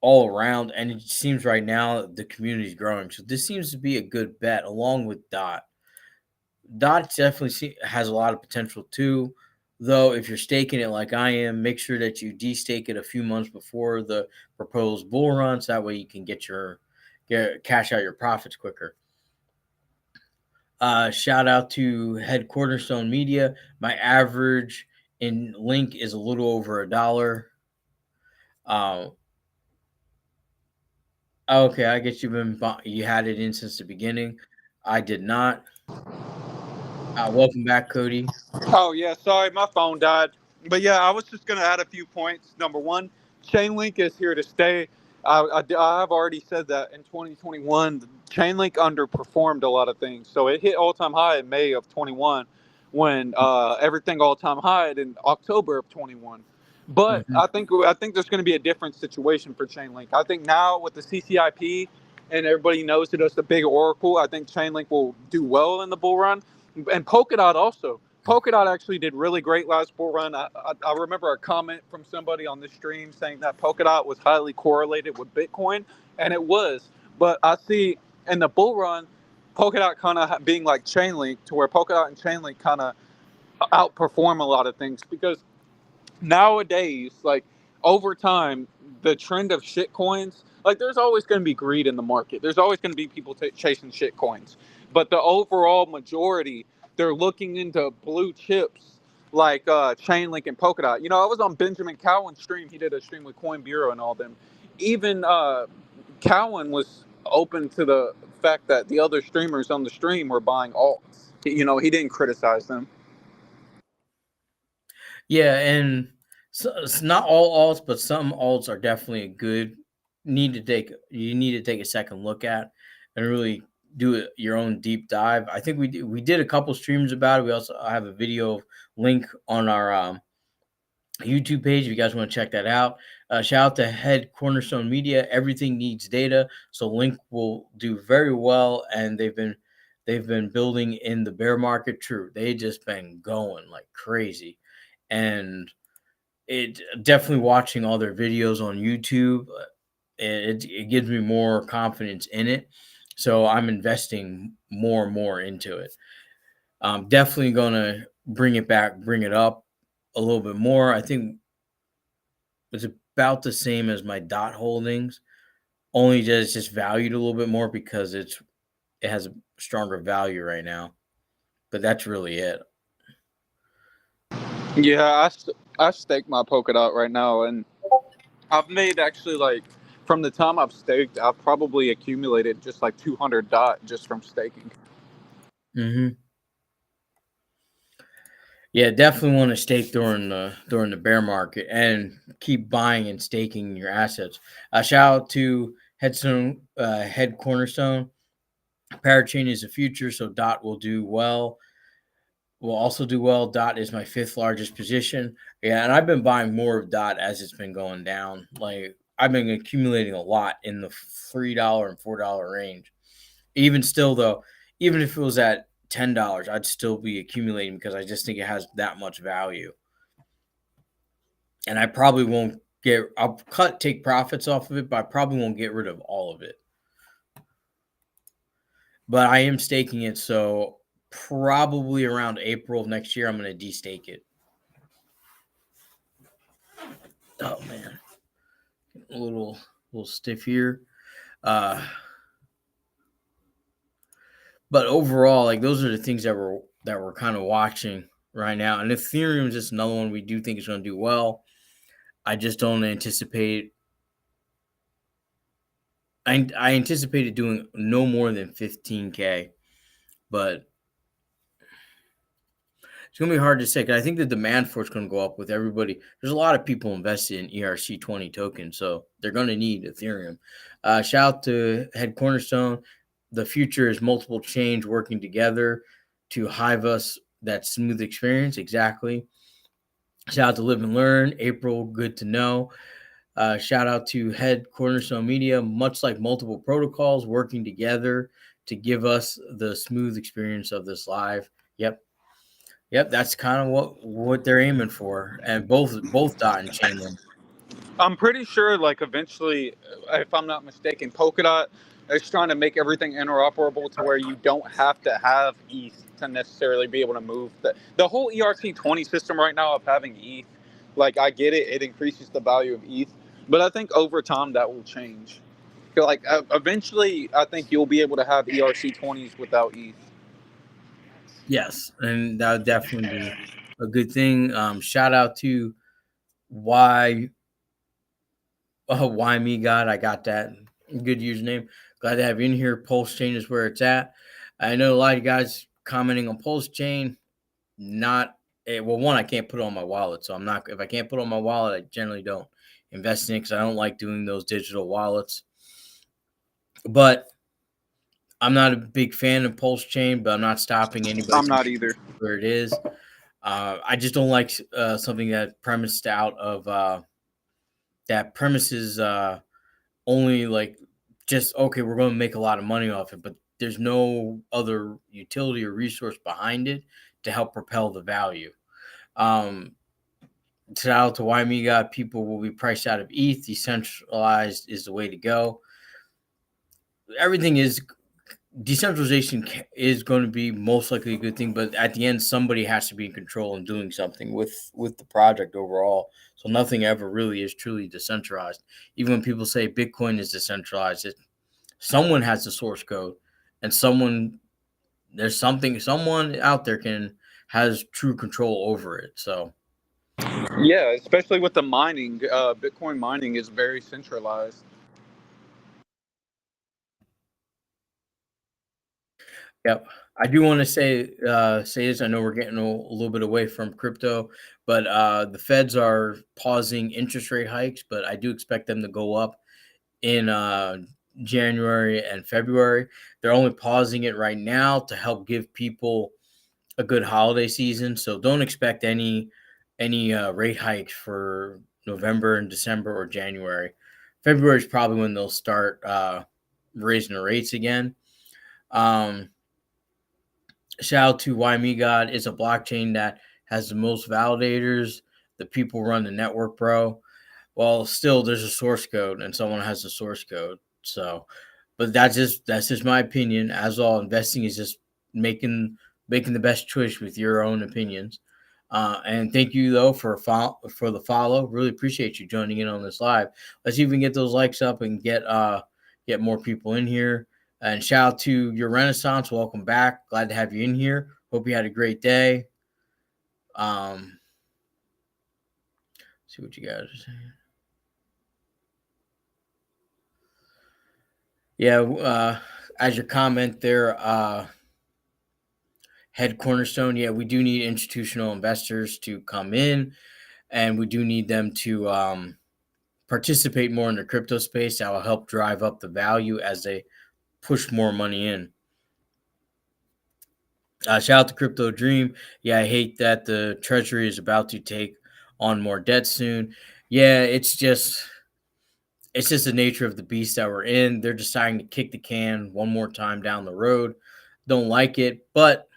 all around, and it seems right now the community is growing. So this seems to be a good bet along with Dot. Dot definitely has a lot of potential too. Though, if you're staking it like I am, make sure that you de-stake it a few months before the proposed bull run, so that way you can get cash out your profits quicker. Shout out to Head Cornerstone Media. My average in Link is a little over $1. Uh, okay, I guess you had it in since the beginning. I did not. Welcome back, Cody. Oh yeah, sorry, my phone died. But yeah, I was just gonna add a few points. Number one, Chainlink is here to stay. I've already said that in 2021, Chainlink underperformed a lot of things. So it hit all-time high in May of 21, when everything all-time high in October of 21. But Mhm. I think there's going to be a different situation for Chainlink. I think now with the CCIP and everybody knows that it's the big oracle, I think Chainlink will do well in the bull run, and Polkadot also. Polkadot actually did really great last bull run. I remember a comment from somebody on the stream saying that Polkadot was highly correlated with Bitcoin, and it was. But I see in the bull run, Polkadot kind of being like Chainlink, to where Polkadot and Chainlink kind of outperform a lot of things, because nowadays, like over time, the trend of shit coins, like there's always going to be greed in the market. There's always going to be people chasing shit coins. But the overall majority, they're looking into blue chips like Chainlink and Polkadot. I was on Benjamin Cowan's stream. He did a stream with Coin Bureau and all them. Even Cowan was open to the fact that the other streamers on the stream were buying alts. He didn't criticize them. Yeah, and so it's not all alts, but some alts are definitely good. You need to take a second look at and really do your own deep dive. I think we did a couple streams about it. We also have a video link on our YouTube page if you guys want to check that out. Shout out to Head Cornerstone Media. Everything needs data, so Link will do very well, and they've been they've been building in the bear market. True, they just been going like crazy, and it definitely watching all their videos on YouTube. It gives me more confidence in it, so I'm investing more and more into it. I'm definitely gonna bring it back, bring it up a little bit more. I think it's about the same as my dot holdings, only that it's just valued a little bit more because it has a stronger value right now. But that's really it. Yeah, I stake my polka dot right now, and I've made actually like from the time I've staked, I've probably accumulated just like 200 dot just from staking. Hmm. Yeah, definitely want to stake during the bear market and keep buying and staking your assets. Shout out to Head Cornerstone. Parachain is the future, so Dot will do well. Will also do well. Dot is my fifth largest position. Yeah, and I've been buying more of Dot as it's been going down. Like I've been accumulating a lot in the $3 and $4 range. Even still, though, even if it was at $10, I'd still be accumulating because I just think it has that much value. And I probably won't get. I'll take profits off of it, but I probably won't get rid of all of it. But I am staking it, so probably around April of next year, I'm going to destake it. Oh man, a little stiff here. Uh, but overall, like those are the things that we're kind of watching right now. And Ethereum is just another one we do think is going to do well. I just don't anticipate. I anticipated doing no more than 15K, but it's gonna be hard to say. 'Cause I think the demand for it's gonna go up with everybody. There's a lot of people invested in ERC20 tokens, so they're gonna need Ethereum. Shout out to Head Cornerstone. The future is multiple chains working together to hive us that smooth experience. Exactly. Shout out to Live and Learn. April, good to know. Shout out to Head Cornerstone Media. Much like multiple protocols working together to give us the smooth experience of this live. Yep, Yep, that's kind of what they're aiming for, and both Dot and Chainlink. I'm pretty sure, like eventually, if I'm not mistaken, Polkadot is trying to make everything interoperable to where you don't have to have ETH to necessarily be able to move. The whole ERC20 system right now of having ETH, like I get it, it increases the value of ETH, but I think over time that will change. Like eventually, I think you'll be able to have ERC20s without ETH. Yes, and that would definitely be a good thing. Shout out to why why me God. I got that good username. Glad to have you in here. Pulse Chain is where it's at. I know a lot of guys commenting on Pulse Chain. Not well. One, I can't put it on my wallet, so I'm not. If I can't put it on my wallet, I generally don't invest in it because I don't like doing those digital wallets. But I'm not a big fan of Pulse Chain, but I'm not stopping anybody I'm from not either. where it is. I just don't like something that premised out of that premises only like just okay, we're going to make a lot of money off it, but there's no other utility or resource behind it to help propel the value. Um, Shout out to Wymiga. People will be priced out of ETH. Decentralized is the way to go. Everything is decentralization is going to be most likely a good thing, but at the end, somebody has to be in control and doing something with the project overall. So nothing ever really is truly decentralized. Even when people say Bitcoin is decentralized, someone has the source code, and someone out there has true control over it. So Yeah, especially with the mining. Bitcoin mining is very centralized. yep. I do want to say this. I know we're getting a little bit away from crypto, but the Feds are pausing interest rate hikes, but I do expect them to go up in January and February. They're only pausing it right now to help give people a good holiday season. So don't expect any rate hikes for November and December or January. February is probably when they'll start raising the rates again. Um, Shout out to Why Me God. It's a blockchain that has the most validators. The people run the network, bro. Well, still, there's a source code, and someone has the source code. So, but that's just my opinion. As all, investing is just making making the best choice with your own opinions. And thank you though for the follow. Really appreciate you joining in on this live. Let's even get those likes up and get more people in here. And shout out to your Renaissance. Welcome back. Glad to have you in here. Hope you had a great day. See what you guys are saying. Yeah, as your comment there, Head Cornerstone. Yeah, we do need institutional investors to come in, and we do need them to participate more in the crypto space. That will help drive up the value as they push more money in. Shout out to Crypto Dream. Yeah, I hate that the Treasury is about to take on more debt soon. Yeah, it's just the nature of the beast that we're in. They're deciding to kick the can one more time down the road. Don't like it, but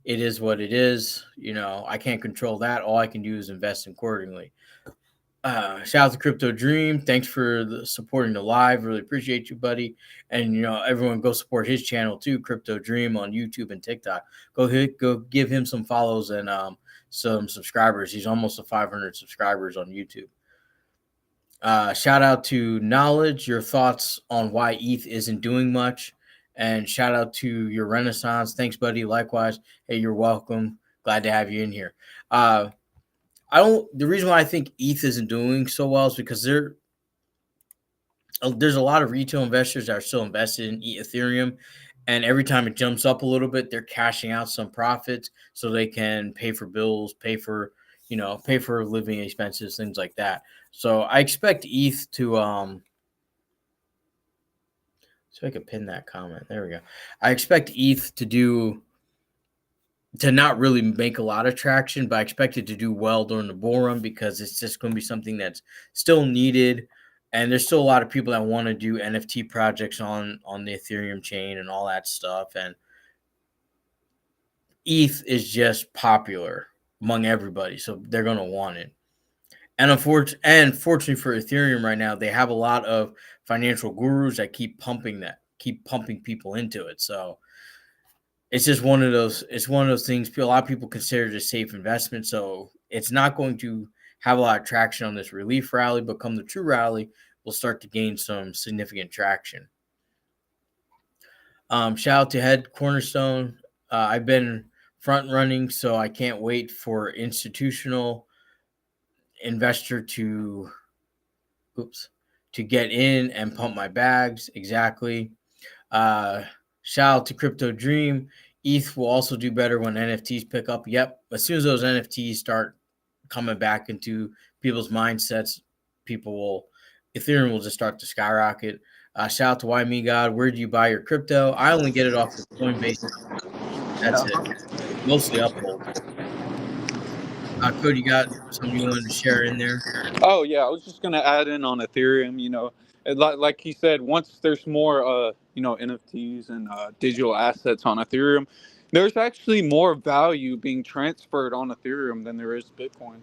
it is what it is. I can't control that. All I can do is invest accordingly. Shout out to Crypto Dream. Thanks for supporting the live. Really appreciate you, buddy. And everyone go support his channel too, Crypto Dream on YouTube and TikTok. Go give him some follows and some subscribers. He's almost to 500 subscribers on YouTube. Shout out to Knowledge. Your thoughts on why ETH isn't doing much. And shout out to your Renaissance. Thanks, buddy. Likewise. Hey, you're welcome. Glad to have you in here. The reason why I think ETH isn't doing so well is because there's a lot of retail investors that are still invested in Ethereum, and every time it jumps up a little bit, they're cashing out some profits so they can pay for bills, pay for living expenses, things like that. So I expect ETH to so I could pin that comment. There we go. I expect ETH to not really make a lot of traction, but I expect it to do well during the bull run because it's just going to be something that's still needed. And there's still a lot of people that want to do NFT projects on the Ethereum chain and all that stuff. And ETH is just popular among everybody, so they're going to want it. And fortunately for Ethereum right now, they have a lot of financial gurus that keep pumping people into it. So it's just one of those things. A lot of people consider it a safe investment, so it's not going to have a lot of traction on this relief rally, but come the true rally, we'll start to gain some significant traction. Shout out to Head Cornerstone. I've been front running, so I can't wait for institutional investor to get in and pump my bags. Exactly. Shout out to Crypto Dream. ETH will also do better when NFTs pick up. Yep. As soon as those NFTs start coming back into people's mindsets, Ethereum will just start to skyrocket. Shout out to Why Me God. Where do you buy your crypto? I only get it off of Coinbase. That's it. Mostly Uphold. Cody, you got something you wanted to share in there? Oh yeah, I was just gonna add in on Ethereum. Like he said, once there's more, NFTs and digital assets on Ethereum, there's actually more value being transferred on Ethereum than there is Bitcoin.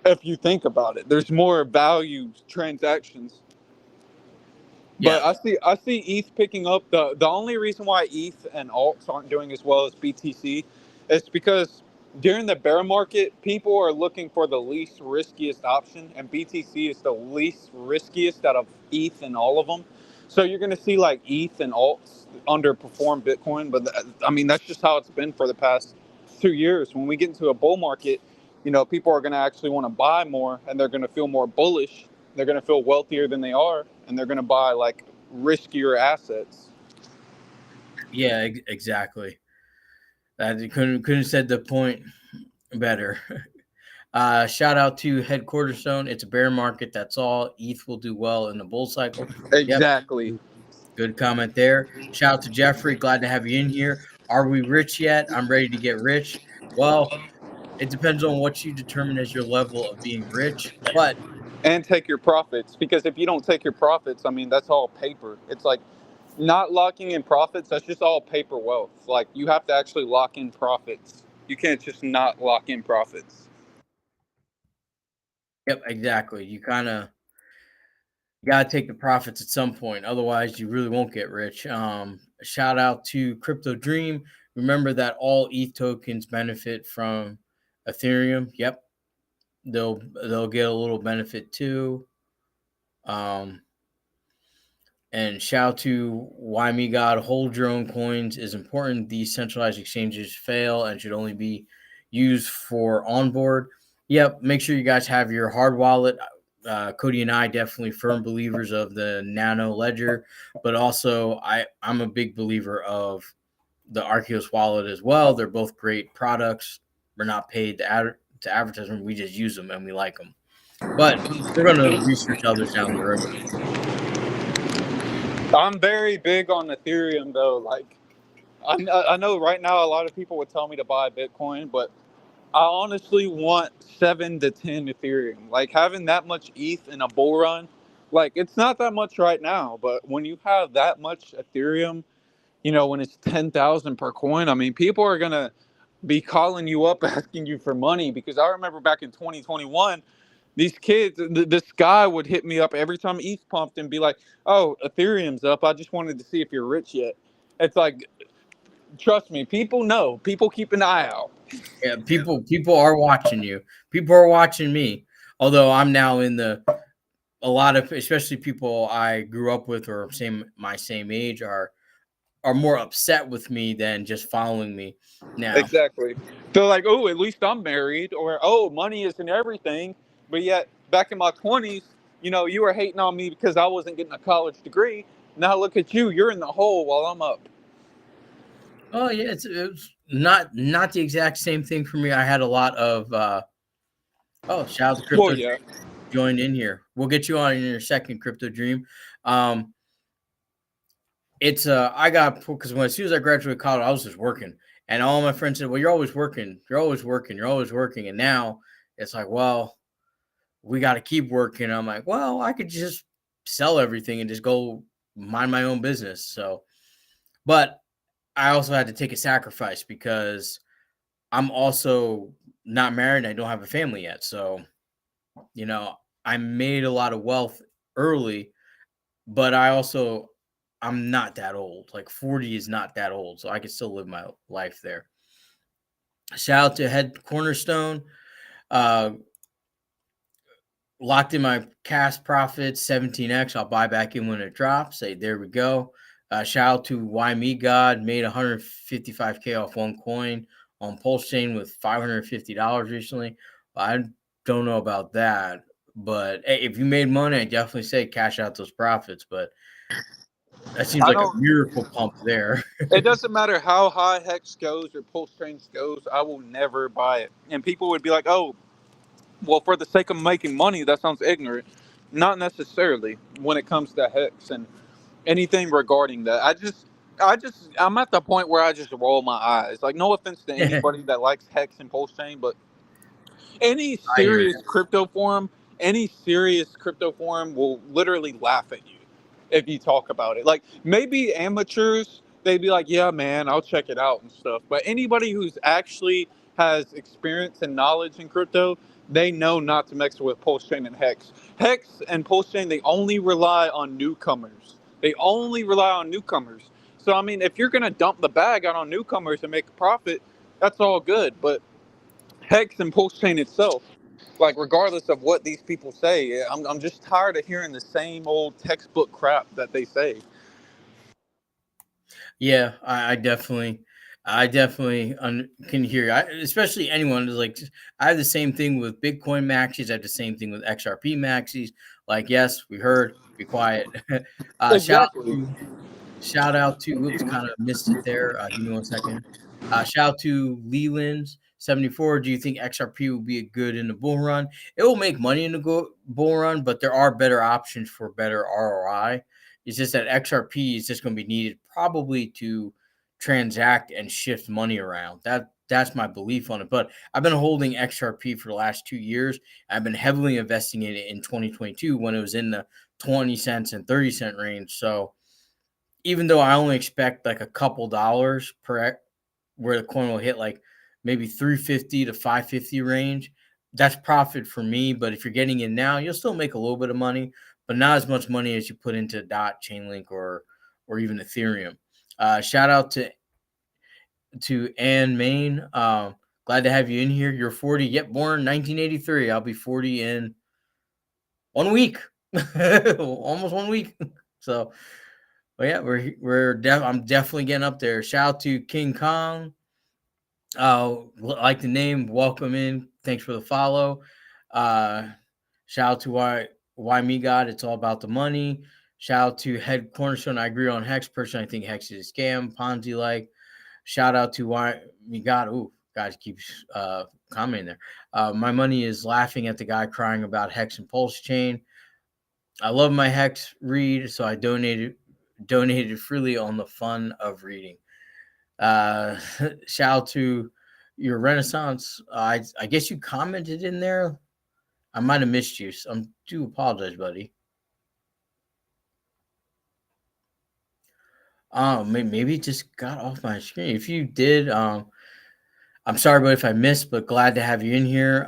If you think about it, there's more value transactions. Yeah. But I see ETH picking up. The only reason why ETH and alts aren't doing as well as BTC is because during the bear market, people are looking for the least riskiest option, and BTC is the least riskiest out of ETH and all of them. So you're going to see like ETH and alts underperform Bitcoin, but I mean that's just how it's been for the past 2 years. When we get into a bull market, people are going to actually want to buy more, and they're going to feel more bullish. They're going to feel wealthier than they are, and they're going to buy like riskier assets. Yeah, exactly. You couldn't have said the point better. Shout out to Head Cornerstone. It's a bear market. That's all. ETH will do well in the bull cycle. Yep. Exactly. Good comment there. Shout out to Jeffrey. Glad to have you in here. Are we rich yet? I'm ready to get rich. Well, it depends on what you determine as your level of being rich. But And take your profits, because if you don't take your profits, I mean that's all paper. It's like not locking in profits, that's just all paper wealth. Like you have to actually lock in profits. You can't just not lock in profits. Yep, exactly. You kind of got to take the profits at some point. Otherwise, you really won't get rich. Shout out to Crypto Dream. Remember that all ETH tokens benefit from Ethereum. Yep, they'll get a little benefit too. Um, and shout out to Why Me God. Hold your own coins is important. These centralized exchanges fail and should only be used for onboard. Yep, make sure you guys have your hard wallet. Cody and I definitely firm believers of the Nano Ledger, but also I'm a big believer of the Arceus wallet as well. They're both great products. We're not paid to advertisement. We just use them and we like them. But we're going to research others down the road. I'm very big on Ethereum though. Like I know right now a lot of people would tell me to buy Bitcoin, but I honestly want 7 to 10 Ethereum. Like having that much ETH in a bull run, like it's not that much right now, but when you have that much Ethereum, when it's 10,000 per coin, I mean, people are gonna be calling you up asking you for money because I remember back in 2021, these kids, this guy would hit me up every time ETH pumped and be like, "Oh, Ethereum's up. I just wanted to see if you're rich yet." It's like, trust me, people know. People keep an eye out. Yeah, people are watching you. People are watching me. Although I'm now in the a lot of especially people I grew up with or my same age are more upset with me than just following me now. Exactly. They're like, oh, at least I'm married, or oh, money isn't everything. But yet, back in my 20s, you were hating on me because I wasn't getting a college degree. Now look at you, you're in the hole while I'm up. Oh yeah, it's not the exact same thing for me. I had a lot of shout out to Well, Crypto yeah. joined in here. We'll get you on in your second Crypto Dream. Um, it's I got because as soon as I graduated college, I was just working, and all my friends said, "Well, you're always working, you're always working, you're always working," and now it's like, well, we got to keep working. I'm like, well, I could just sell everything and just go mind my own business. So, but I also had to take a sacrifice because I'm also not married and I don't have a family yet. So, you know, I made a lot of wealth early, but I'm not that old. Like 40 is not that old. So I can still live my life there. Shout out to Head Cornerstone. Uh, Locked in my cash profits, 17x. I'll buy back in when it drops. Say, there we go. Shout out to Why Me God. Made 155K off one coin on Pulse Chain with $550 recently. I don't know about that. But hey, if you made money, I definitely say cash out those profits. But that seems I like a don't. miracle pump there. It doesn't matter how high Hex goes or Pulse Trains goes. I will never buy it. And people would be like, "Oh, well, for the sake of making money, that sounds ignorant." Not necessarily when it comes to Hex and anything regarding that. I'm at the point where I just roll my eyes. Like, no offense to I anybody that likes Hex and Pulse Chain, but any hear serious you. crypto forum will literally laugh at you if you talk about it. Like maybe amateurs, they'd be like, "Yeah, man, I'll check it out and stuff." But anybody who's actually has experience and knowledge in crypto, they know not to mix with Pulse Chain and Hex. Hex and Pulse Chain, they only rely on newcomers. They only rely on newcomers. So I mean, if you're gonna dump the bag out on newcomers and make a profit, that's all good. But Hex and Pulse Chain itself, like regardless of what these people say, I'm just tired of hearing the same old textbook crap that they say. Yeah, I definitely can hear you. Especially anyone is like, I have the same thing with Bitcoin maxis. I have the same thing with XRP maxis. Like, yes, we heard. Be quiet. uh, shout out Exactly. to Shout out to whoops, kind of missed it there. Give me one second. Shout out to Leland's 74. Do you think XRP will be a good in the bull run? It will make money in the bull run, but there are better options for better ROI. It's just that XRP is just going to be needed probably to transact and shift money around. That's my belief on it. But I've been holding XRP for the last 2 years. I've been heavily investing in it in 2022 when it was in the 20 cents and 30-cent range. So even though I only expect like a couple dollars where the coin will hit like maybe 350 to 550 range, that's profit for me. But if you're getting in now, you'll still make a little bit of money, but not as much money as you put into Dot, Chainlink, or even Ethereum. Shout out to Ann Main. Glad to have you in here. You're 40. Yep, born 1983. I'll be 40 in 1 week, almost 1 week. So, but yeah, I'm definitely getting up there. Shout out to King Kong. Like the name, welcome in. Thanks for the follow. Uh, shout out to why me God. It's all about the money. Shout out to Head Cornerstone. I agree on Hex. Personally, I think Hex is a scam, Ponzi like. Shout out to why me God. Ooh, guys keeps commenting there. My money is laughing at the guy crying about Hex and Pulse Chain. I love my Hex read, so I donated freely on the fun of reading. Uh, shout out to your Renaissance. I guess you commented in there. I might have missed you. So I do apologize, buddy. Maybe it just got off my screen. If you did, I'm sorry, but if I missed, but glad to have you in here.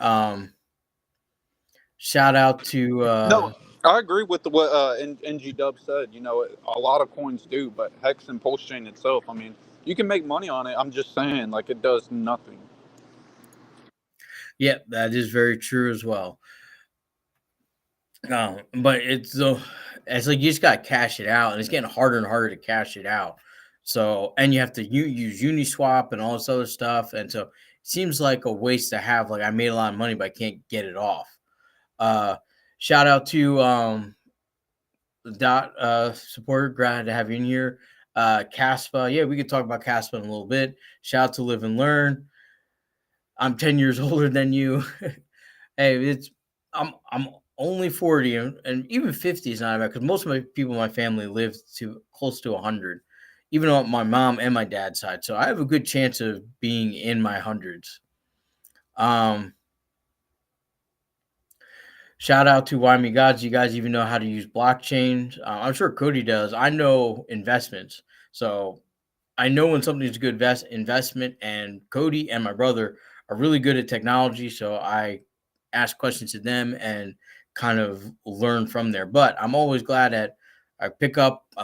Shout out to No, I agree with what NG Dub said. You know, a lot of coins do, but Hex and Pulse Chain itself, I mean, you can make money on it. I'm just saying, like, it does nothing. yeah, that is very true as well. But it's like you just got to cash it out, and it's getting harder and harder to cash it out. So, and you have to use Uniswap and all this other stuff, and so it seems like a waste to have. Like I made a lot of money, but I can't get it off. Uh, Shout out to Dot supporter, glad to have you in here. Caspa, yeah, we could talk about Caspa in a little bit. Shout out to Live and Learn. I'm 10 years older than you. Hey, I'm only 40, and even 50 is not bad because most of my people in my family live to close to 100, even on my mom and my dad's side. So I have a good chance of being in my hundreds. Shout out to Why Me Gods. You guys even know how to use blockchain. I'm sure Cody does. I know investments. So I know when something's a good investment, and Cody and my brother are really good at technology. So I ask questions to them and kind of learn from there. But I'm always glad that I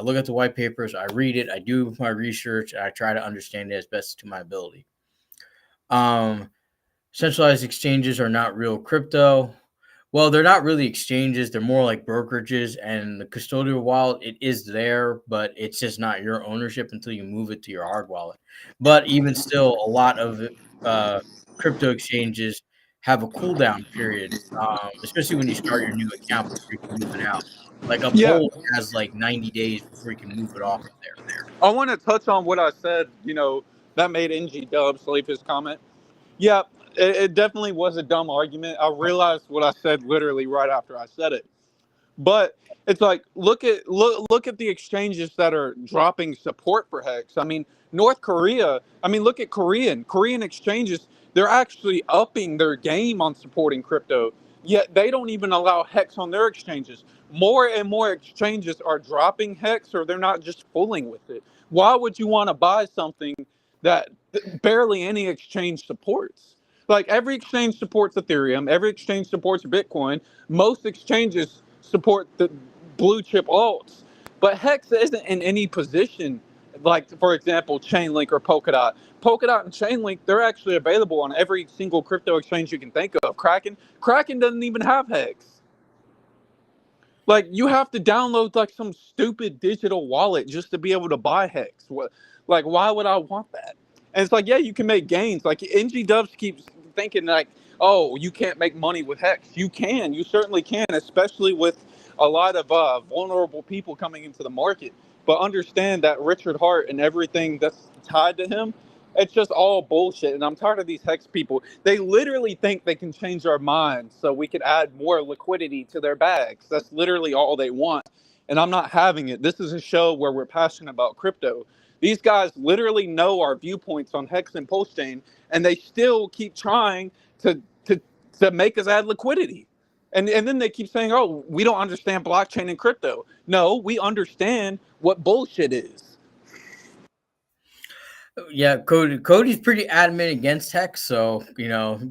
look at the white papers, I read it, I do my research, and I try to understand it as best to my ability. Centralized exchanges are not real crypto. Well, they're not really exchanges. They're more like brokerages, and the custodial wallet, it is there, but it's just not your ownership until you move it to your hard wallet. But even still, a lot of crypto exchanges have a cooldown period, especially when you start your new account before you can move it out. Like Yeah, Uphold has like 90 days before you can move it off of there. I want to touch on what I said, you know, that made NG Dubs leave his comment. Yeah, it definitely was a dumb argument. I realized what I said literally right after I said it. But it's like look at the exchanges that are dropping support for Hex. I mean, North Korea. I mean, look at Korean exchanges. They're actually upping their game on supporting crypto. Yet they don't even allow Hex on their exchanges. More and more exchanges are dropping Hex, or they're not just fooling with it. Why would you want to buy something that barely any exchange supports? Like every exchange supports Ethereum, every exchange supports Bitcoin. Most exchanges support the blue chip alts, but Hex isn't in any position. Like for example, Chainlink or Polkadot. Polkadot and Chainlink, they're actually available on every single crypto exchange you can think of. Kraken doesn't even have Hex. Like you have to download like some stupid digital wallet just to be able to buy Hex. What, like why would I want that? And it's like, yeah, you can make gains. Like NG Dubs keeps thinking like, oh, you can't make money with Hex. You can. You certainly can, especially with a lot of vulnerable people coming into the market. But understand that Richard Hart and everything that's tied to him, it's just all bullshit. And I'm tired of these Hex people. They literally think they can change our minds so we can add more liquidity to their bags. That's literally all they want. And I'm not having it. This is a show where we're passionate about crypto. These guys literally know our viewpoints on Hex and Postchain, and they still keep trying to to make us add liquidity. And then they keep saying, "Oh, we don't understand blockchain and crypto." No, we understand what bullshit is. Yeah, Cody's pretty adamant against Hex, so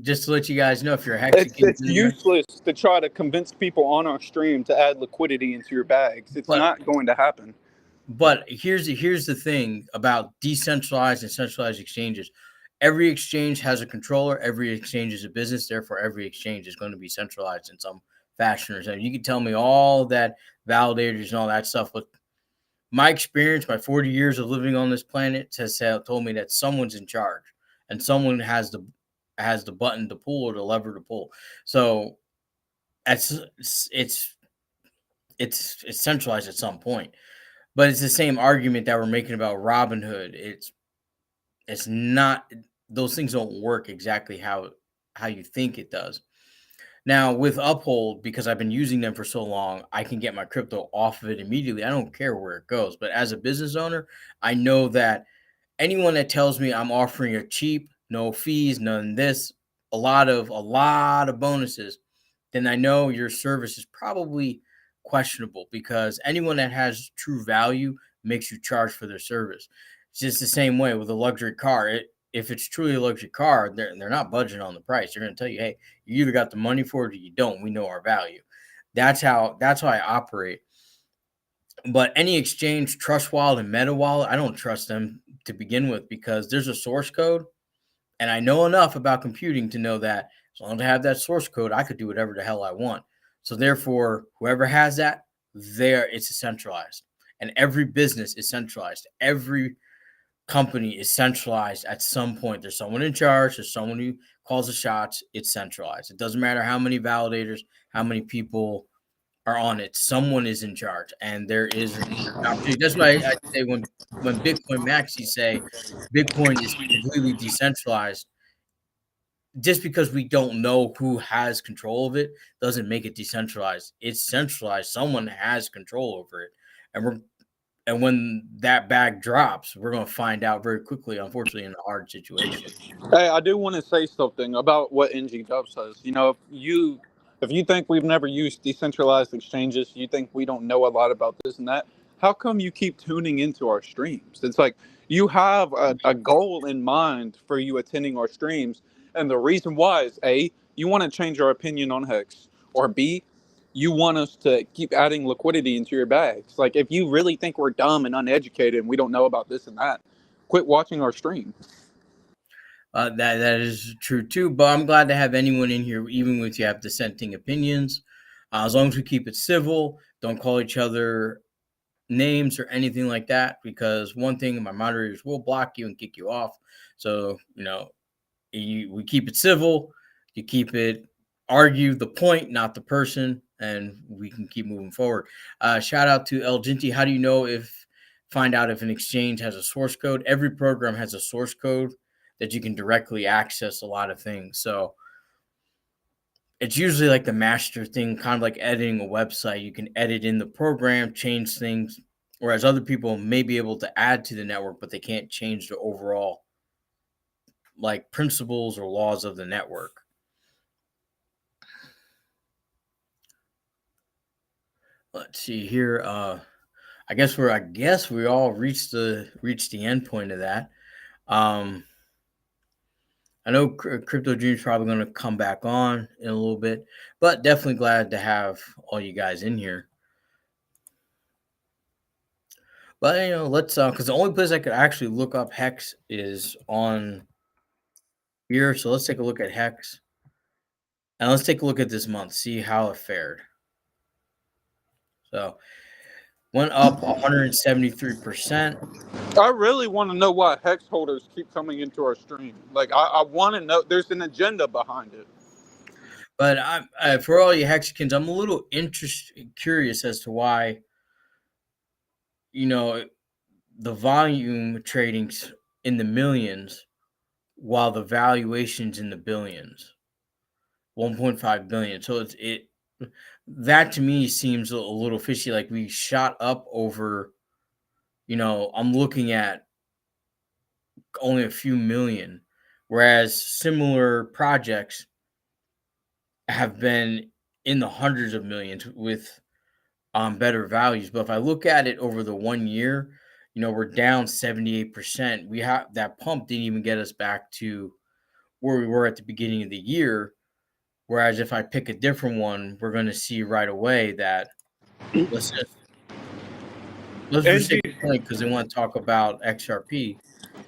just to let you guys know, if you're a Hexicans It's in here. useless to try to convince people on our stream to add liquidity into your bags. It's but not going to happen. but here's the thing about decentralized and centralized exchanges. Every exchange has a controller. Every exchange is a business. Therefore, every exchange is going to be centralized in some fashion or something. You can tell me all that validators and all that stuff, but my experience, my 40 years of living on this planet, has told me that someone's in charge and someone has the button to pull or the lever to pull. So it's it's it's centralized at some point. But it's the same argument that we're making about Robinhood. It's not, those things don't work exactly how you think it does. Now with Uphold, because I've been using them for so long, I can get my crypto off of it immediately. I don't care where it goes. But as a business owner, I know that anyone that tells me I'm offering a cheap, no fees, none of this, a lot of bonuses, then I know your service is probably questionable, because anyone that has true value makes you charge for their service. It's just the same way with a luxury car. If it's truly a luxury car, they're not budging on the price. They're going to tell you, hey, you either got the money for it or you don't. We know our value. That's how I operate. But any exchange, Trust Wallet and Meta Wallet, I don't trust them to begin with, because there's a source code, and I know enough about computing to know that as long as I have that source code, I could do whatever the hell I want. So therefore, whoever has that, it's centralized. And every business is centralized. Every company is centralized at some point. There's someone in charge, there's someone who calls the shots. It's centralized. It doesn't matter how many validators, how many people are on it. Someone is in charge, and there is an opportunity. That's why I say when Bitcoin maxis say Bitcoin is completely decentralized, just because we don't know who has control of it doesn't make it decentralized. It's centralized. Someone has control over it, and when that bag drops, we're going to find out very quickly. Unfortunately, in a hard situation. Hey, I do want to say something about what NG Dub says. If you think we've never used decentralized exchanges, you think we don't know a lot about this and that. How come you keep tuning into our streams? It's like you have a goal in mind for you attending our streams, and the reason why is A, you want to change our opinion on Hex, or B, you want us to keep adding liquidity into your bags. Like if you really think we're dumb and uneducated and we don't know about this and that, quit watching our stream. That is true too. But I'm glad to have anyone in here, even if you have dissenting opinions. As long as we keep it civil, don't call each other names or anything like that. Because one thing, my moderators will block you and kick you off. So we keep it civil. You keep it, argue the point, not the person, and we can keep moving forward. Shout out to El Ginty. How do you find out if an exchange has a source code? Every program has a source code that you can directly access a lot of things. So it's usually like the master thing, kind of like editing a website. You can edit in the program, change things, whereas other people may be able to add to the network, but they can't change the overall like principles or laws of the network. Let's see here. I guess we all reached the end point of that. Um, I know Crypto Junior's probably going to come back on in a little bit, but definitely glad to have all you guys in here. But let's because the only place I could actually look up Hex is on here. So let's take a look at Hex, and let's take a look at this month, see how it fared. So went up 173%. I really want to know why hex holders keep coming into our stream. Like, I want to know. There's an agenda behind it. But for all you Hexicans, I'm a little curious as to why you know the volume trading's in the millions while the valuation's in the billions, 1.5 billion. So that to me seems a little fishy. Like we shot up over. I'm looking at only a few million, whereas similar projects have been in the hundreds of millions with better values. But if I look at it over the 1 year, we're down 78%. We have that pump didn't even get us back to where we were at the beginning of the year. Whereas if I pick a different one, we're going to see right away that let's just let's for sake NG, of point because they want to talk about XRP.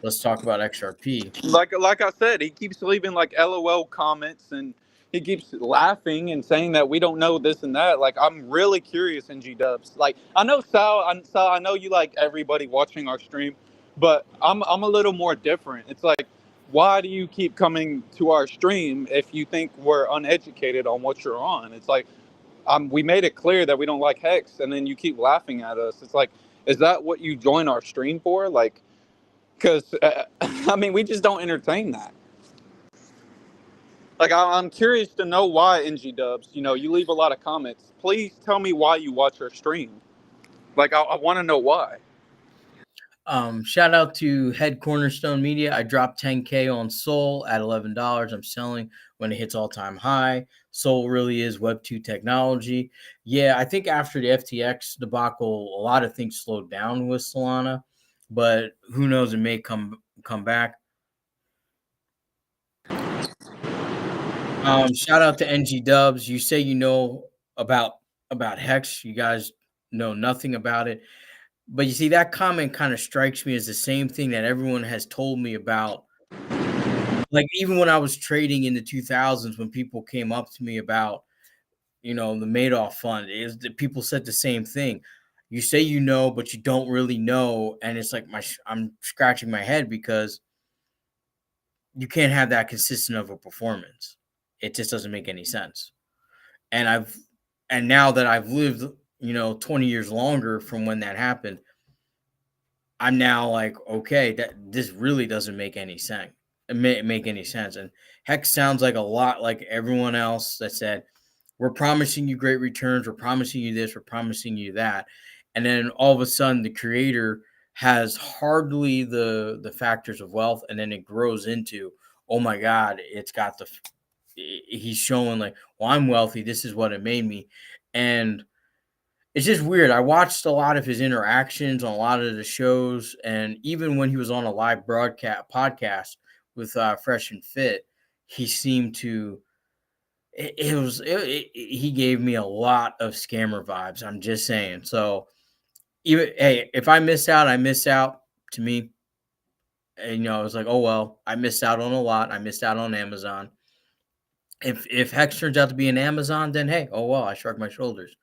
Let's talk about XRP. like I said, he keeps leaving like LOL comments and he keeps laughing and saying that we don't know this and that. Like I'm really curious, NG Dubs. Like I know Sal, I know you like everybody watching our stream, but I'm a little more different. It's like, why do you keep coming to our stream if you think we're uneducated on what you're on? It's like we made it clear that we don't like Hex, and then you keep laughing at us. It's like, is that what you join our stream for? Like, because I mean, we just don't entertain that. Like, I'm curious to know why, NG Dubs. You leave a lot of comments. Please tell me why you watch our stream. Like, I want to know why. Shout out to Head Cornerstone Media. I dropped 10K on Sol at $11. I'm selling when it hits all time high. Sol really is Web2 technology. Yeah, I think after the FTX debacle, a lot of things slowed down with Solana, but who knows? It may come back. Shout out to NG Dubs. You say you know about Hex. You guys know nothing about it. But you see, that comment kind of strikes me as the same thing that everyone has told me about. Like even when I was trading in the 2000s, when people came up to me about, the Madoff fund, is that people said the same thing. You say you know, but you don't really know, and it's like I'm scratching my head because you can't have that consistent of a performance. It just doesn't make any sense. And now that I've lived, 20 years longer from when that happened, I'm now like, okay, that this really doesn't make any sense. Make any sense. And Hex sounds like a lot like everyone else that said, we're promising you great returns, we're promising you this, we're promising you that. And then all of a sudden the creator has hardly the factors of wealth, and then it grows into, oh my God, it's got he's showing like, well, I'm wealthy, this is what it made me. And it's just weird. I watched a lot of his interactions on a lot of the shows, and even when he was on a live broadcast podcast with Fresh and Fit, he seemed to. He gave me a lot of scammer vibes. I'm just saying. So even hey, if I miss out, I miss out. To me, and I was like, oh well, I missed out on a lot. I missed out on Amazon. If Hex turns out to be an Amazon, then hey, oh well, I shrug my shoulders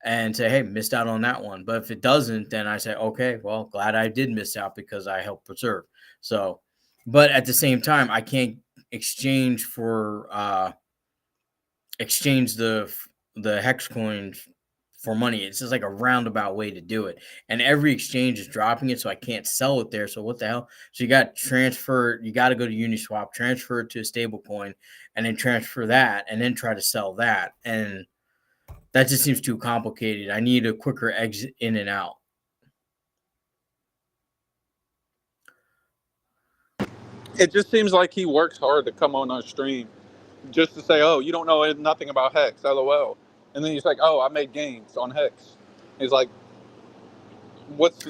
and say, hey, missed out on that one. But if it doesn't, then I say, okay, well, glad I did miss out because I helped preserve. So, but at the same time, I can't exchange the hex coins for money. It's just like a roundabout way to do it. And every exchange is dropping it, so I can't sell it there. So what the hell? So you got to transfer, you got to go to Uniswap, transfer it to a stable coin, and then transfer that, and then try to sell that. And that just seems too complicated. I need a quicker exit in and out. It just seems like he works hard to come on our stream just to say, oh, you don't know nothing about Hex, LOL. And then he's like, oh, I made gains on Hex. He's like, what's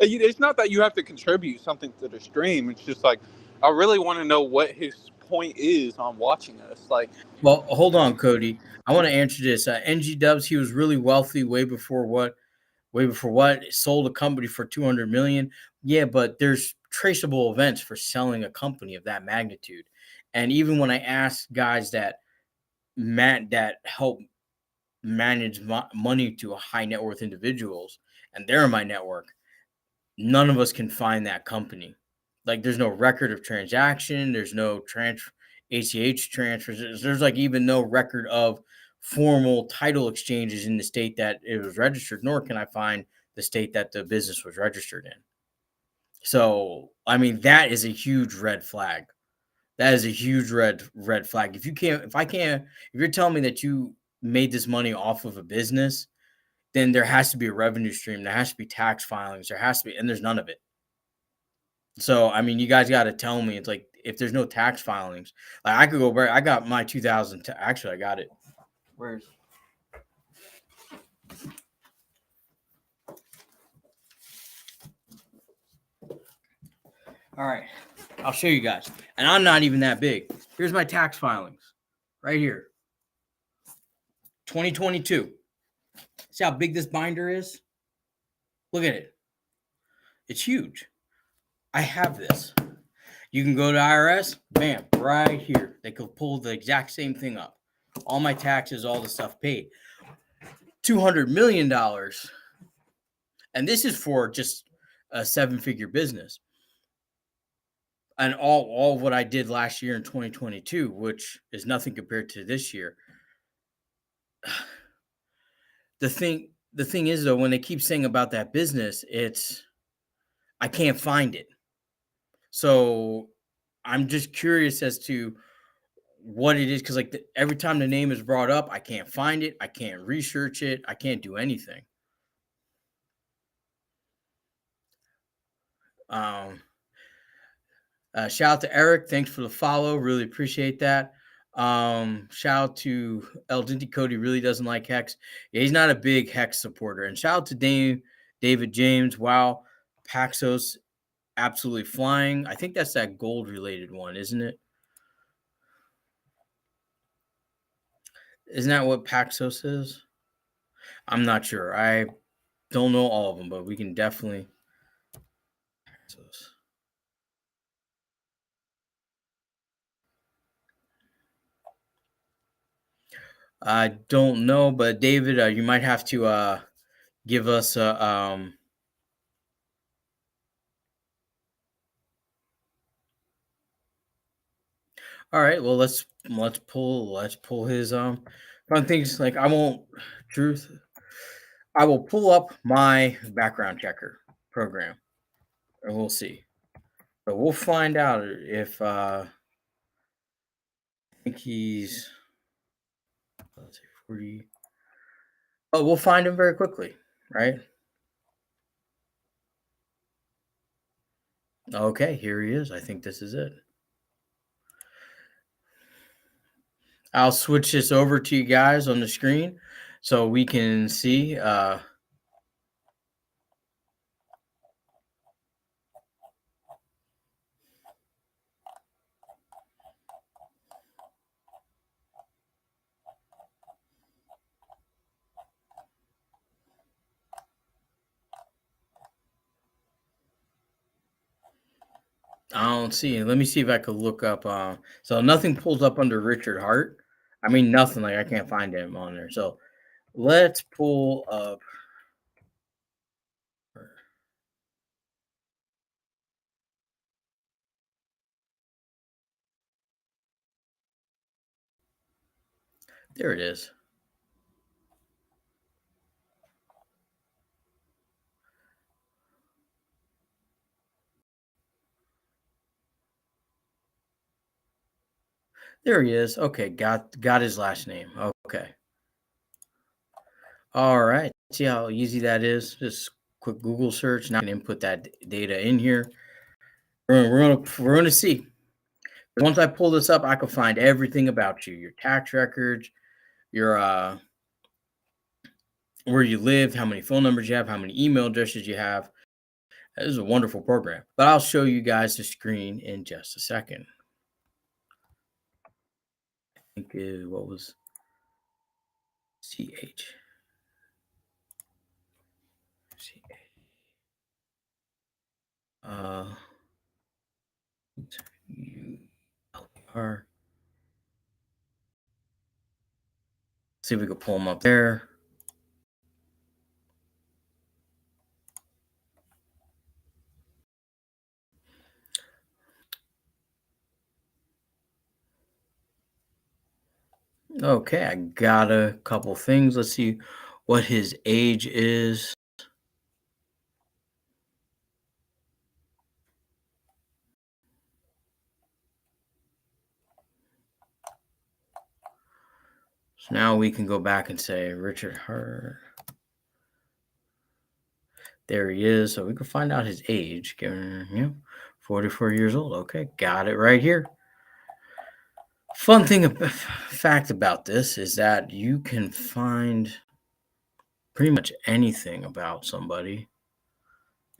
it's not that you have to contribute something to the stream. It's just like I really want to know what his point is on watching us. Like, Well, hold on, Cody. I want to answer this. NG Dubs, he was really wealthy way before what? Way before what? Sold a company for 200 million. Yeah, but there's traceable events for selling a company of that magnitude. And even when I ask guys that help manage money to high net worth individuals, and they're in my network, none of us can find that company. Like there's no record of transaction, there's no transfer ACH transfers, there's like even no record of formal title exchanges in the state that it was registered, nor can I find the state that the business was registered in. So I mean that is a huge red flag. That is a huge red flag. If you're telling me that you made this money off of a business, then there has to be a revenue stream, there has to be tax filings, there has to be, and there's none of it. So, I mean, you guys got to tell me. It's like if there's no tax filings, like I could go back. I got my 2000. Actually, I got it. Where's all right? I'll show you guys. And I'm not even that big. Here's my tax filings right here. 2022. See how big this binder is? Look at it. It's huge. I have this. You can go to IRS, bam, right here. They could pull the exact same thing up. All my taxes, all the stuff paid. $200 million. And this is for just a 7-figure business. And all of what I did last year in 2022, which is nothing compared to this year. The thing is though, when they keep saying about that business, I can't find it. So I'm just curious as to what it is, because like every time the name is brought up, I can't find it. I can't research it. I can't do anything. Shout out to Eric. Thanks for the follow. Really appreciate that. Shout out to El Dinty. Cody really doesn't like Hex. Yeah, he's not a big Hex supporter. And shout out to David James. Wow. Paxos absolutely flying. I think that's that gold related one, isn't it? Isn't that what Paxos is? I'm not sure. I don't know all of them, but we can definitely. Paxos. I don't know, but David, you might have to give us a all right, well let's pull his fun things. Like I will pull up my background checker program and we'll see. But we'll find out if I think he's let's say 40. Oh, we'll find him very quickly, right? Okay, here he is. I think this is it. I'll switch this over to you guys on the screen so we can see. I don't see it. Let me see if I could look up. So nothing pulls up under Richard Hart. I mean, nothing. Like I can't find him on there. So let's pull up. There it is. There he is. Okay, got his last name. Okay. All right. See how easy that is? Just quick Google search. Now I can input that data in here. We're gonna see. Once I pull this up, I can find everything about you: your tax records, your where you live, how many phone numbers you have, how many email addresses you have. This is a wonderful program. But I'll show you guys the screen in just a second. I think what was CH? ULR. See if we can pull them up there. Okay, I got a couple things. Let's see what his age is. So now we can go back and say Richard Hurt. There he is. So we can find out his age. 44 years old. Okay, got it right here. Fun thing, fact about this is that you can find pretty much anything about somebody,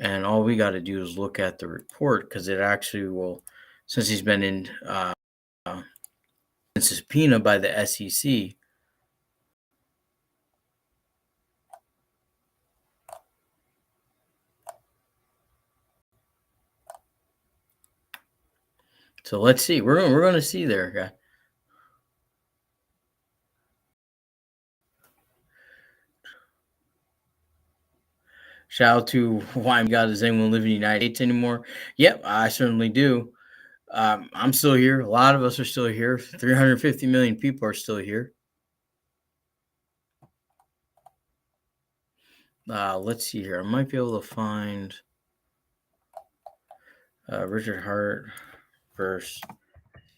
and all we got to do is look at the report because it actually will, since he's been in subpoena by the SEC. So let's see. We're gonna see there, guy. Shout out to why God, does anyone live in the United States anymore? Yep, I certainly do. I'm still here. A lot of us are still here. 350 million people are still here. Let's see here. I might be able to find Richard Hart versus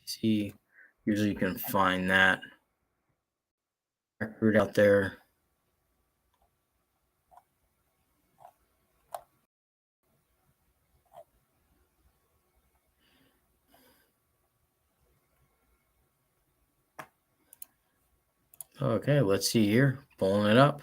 C. Usually you can find that record out there. Okay, let's see here. Pulling it up.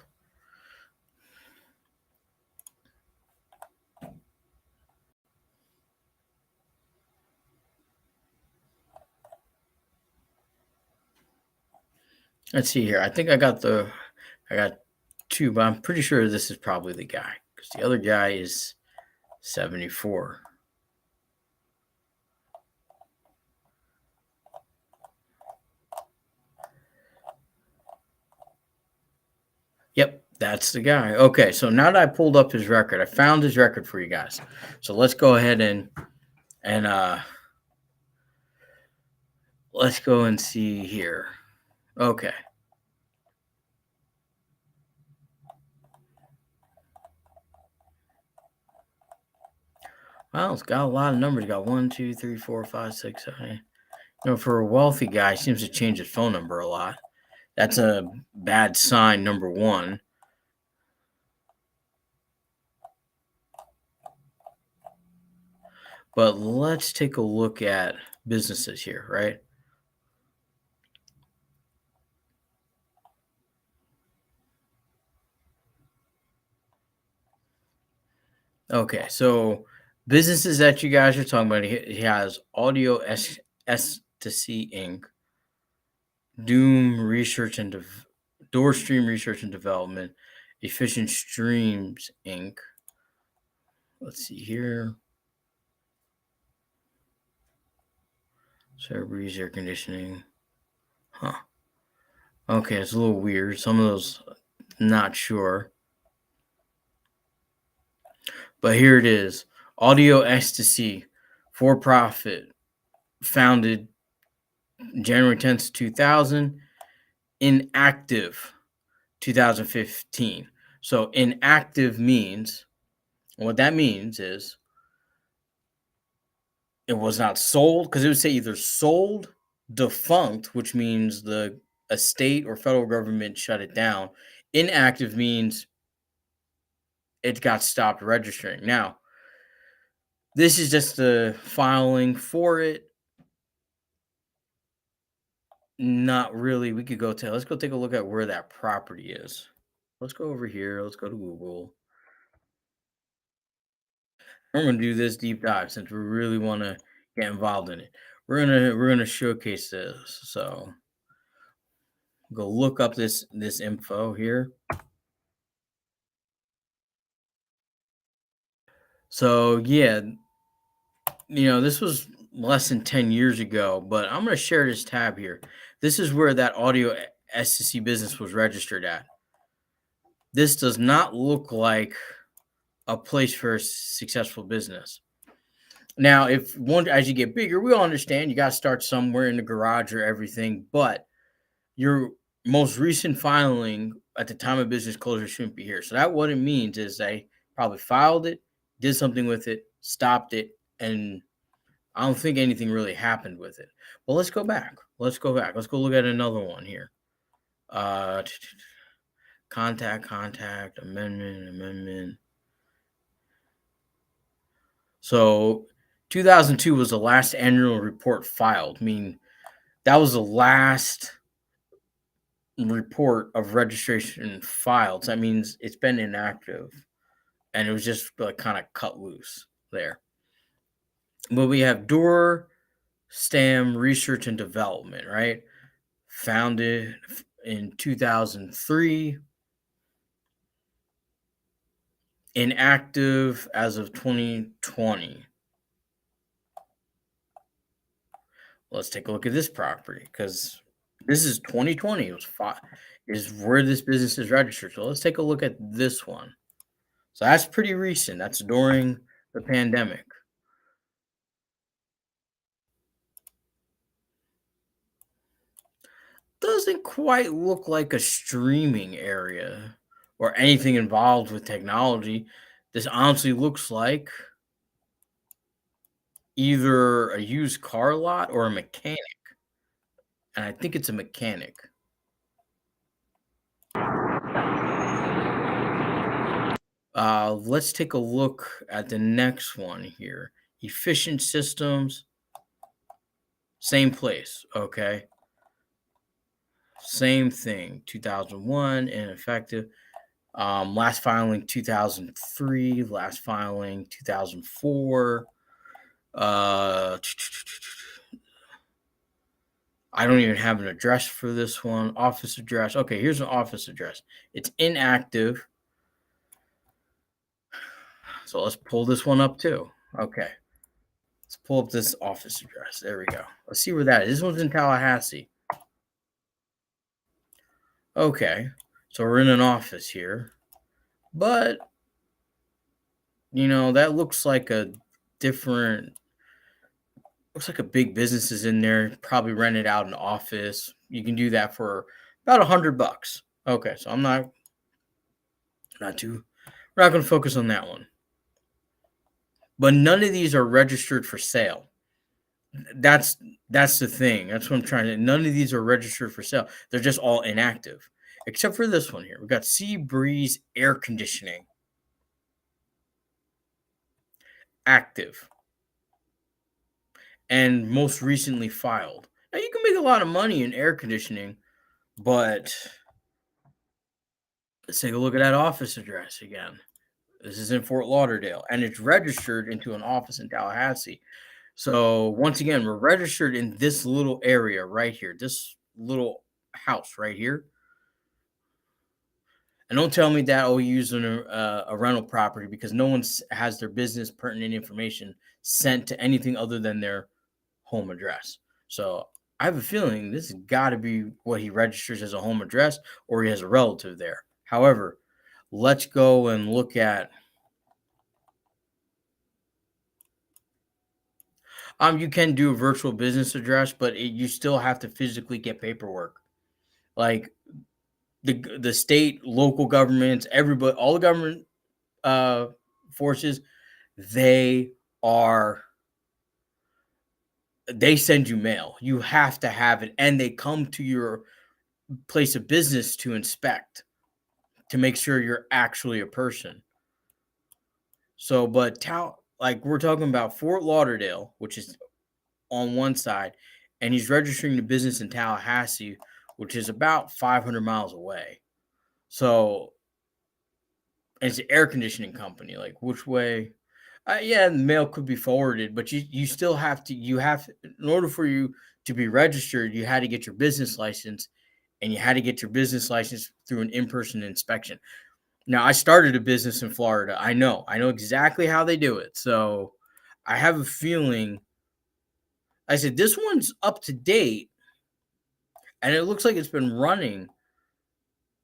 Let's see here. I think I got two, but I'm pretty sure this is probably the guy because the other guy is 74. Yep, that's the guy. Okay, so now that I pulled up his record, I found his record for you guys. So let's go ahead and let's go and see here. Okay. Well, it's got a lot of numbers. It's got 1, 2, 3, 4, 5, 6, 7. For a wealthy guy, he seems to change his phone number a lot. That's a bad sign, number one. But let's take a look at businesses here, right? Okay, so businesses that you guys are talking about, he has Audio S to C Inc., Doom Research and Doorstream Research and Development, Efficient Streams Inc. Let's see here. Breeze Air Conditioning. Huh. Okay, it's a little weird. Some of those, not sure. But here it is. Audio Ecstasy, for profit, founded January 10th, 2000, inactive 2015. So inactive means, what that means is it was not sold, because it would say either sold, defunct, which means the a state or federal government shut it down. Inactive means it got stopped registering. Now, this is just the filing for it. Not really. We could let's go take a look at where that property is. Let's go over here. Let's go to Google. I'm gonna do this deep dive since we really want to get involved in it. We're gonna showcase this. So go look up this info here. So yeah, this was less than 10 years ago, but I'm gonna share this tab here. This is where that audio SCC business was registered at. This does not look like a place for a successful business. Now, if one as you get bigger, we all understand you got to start somewhere in the garage or everything, but your most recent filing at the time of business closure shouldn't be here. So that what it means is they probably filed it, did something with it, stopped it, and I don't think anything really happened with it. But let's go back. Let's go back. Let's go look at another one here. Uh, contact, amendment. So 2002 was the last annual report filed, meaning That was the last report of registration filed. So that means it's been inactive, and it was just like kind of cut loose there. But we have Door Stam Research and Development, right? Founded in 2003, inactive as of 2020. Let's take a look at this property because this is 2020. It was is where this business is registered. So let's take a look at this one. So that's pretty recent. That's during the pandemic. Doesn't quite look like a streaming area or anything involved with technology. This honestly looks like either a used car lot or a mechanic. And I think it's a mechanic. Let's take a look at the next one here. Efficient systems, same place. Okay. Same thing. 2001 and effective. Last filing 2003, last filing 2004. I don't even have an address for this one. Office address. Okay, here's an office address. It's inactive. So let's pull this one up too. Okay. Let's pull up this office address. There we go. Let's see where that is. This one's in Tallahassee. Okay. So we're in an office here. But, that looks like a different, looks like a big business is in there. Probably rented out an office. You can do that for about $100. Okay. So I'm not too, we're not going to focus on that one. But none of these are registered for sale. That's the thing. That's what I'm trying to. None of these are registered for sale. They're just all inactive, except for this one here. We got Sea Breeze Air Conditioning, active, and most recently filed. Now you can make a lot of money in air conditioning, but let's take a look at that office address again. This is in Fort Lauderdale, and it's registered into an office in Tallahassee. So once again, we're registered in this little area right here, this little house right here. And don't tell me that you use a rental property because no one has their business pertinent information sent to anything other than their home address. So I have a feeling this has got to be what he registers as a home address, or he has a relative there. However, let's go and look at. You can do a virtual business address, but you still have to physically get paperwork. Like the state, local governments, everybody, all the government forces, they are they send you mail. You have to have it, and they come to your place of business to inspect to make sure you're actually a person. So, but like we're talking about Fort Lauderdale, which is on one side, and he's registering the business in Tallahassee, which is about 500 miles away. So it's an air conditioning company. Like which way? Yeah, the mail could be forwarded, but you still have to. In order for you to be registered, you had to get your business license, and you had to get your business license through an in-person inspection. Now, I started a business in Florida. I know exactly how they do it. So I have a feeling. I said this one's up to date, and it looks like it's been running,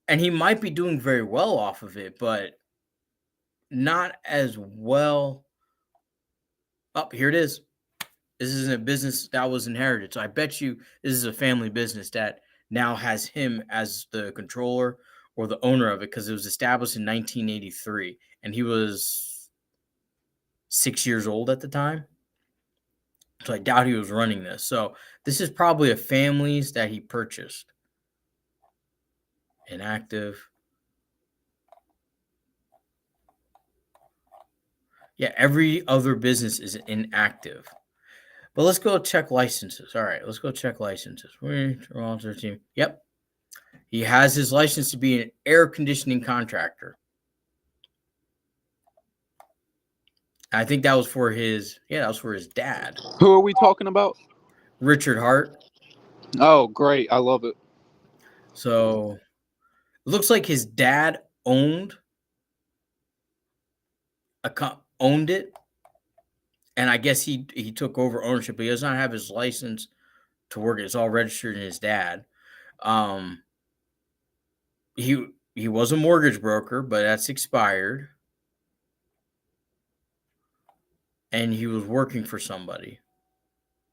and he might be doing very well off of it, but not as well. Up here it is. This isn't a business that was inherited. So I bet you this is a family business that now has him as the controller or the owner of it because it was established in 1983 and he was 6 years old at the time. So I doubt he was running this. So this is probably a family's that he purchased. Inactive. Yeah, every other business is inactive. But let's go check licenses. All right, let's go check licenses. Yep. He has his license to be an air conditioning contractor. I think that was for his dad, Who are we talking about? Richard Hart. Oh, great. I love it. So it looks like his dad owned owned it, and I guess he took over ownership, but he does not have his license to work. It's all registered in his dad. Um, he was a mortgage broker, but that's expired, and he was working for somebody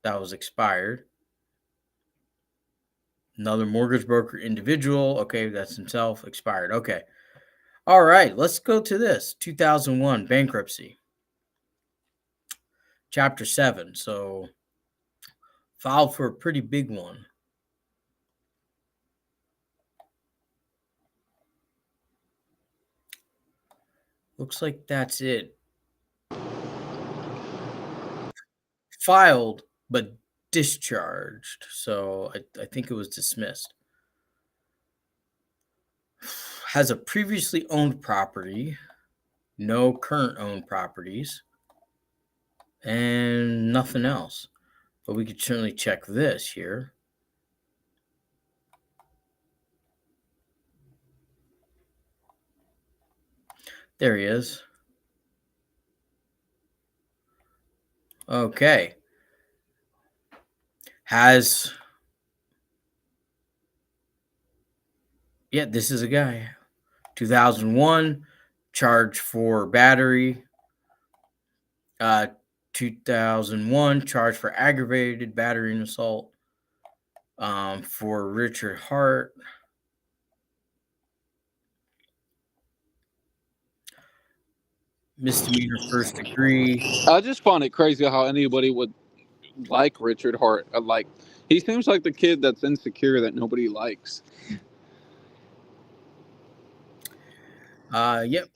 that was expired. Another mortgage broker individual. Okay, that's himself, expired. Okay. All right, let's go to this 2001 bankruptcy, chapter 7. So, filed for a pretty big one. Looks like that's it. Filed, but discharged. So, I think it was dismissed. Has a previously owned property, no current owned properties, and nothing else. But we could certainly check this here. There he is. Okay. This is a guy. 2001, charged for battery. 2001, charged for aggravated battery and assault. For Richard Hart. Misdemeanor first degree. I just find it crazy how anybody would like Richard Hart. He seems like the kid that's insecure that nobody likes. Yep.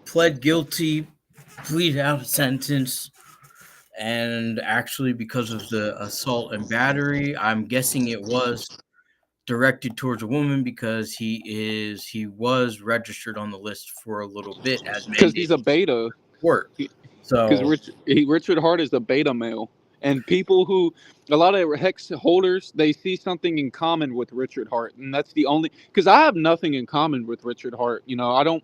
Pled guilty, pleaded out a sentence, and actually because of the assault and battery, I'm guessing it was directed towards a woman because he was registered on the list for a little bit as Because he's a mandated beta. court. Because So Richard Hart is a beta male. And people who, a lot of hex holders, they see something in common with Richard Hart. And that's the only, because I have nothing in common with Richard Hart. You know, I don't,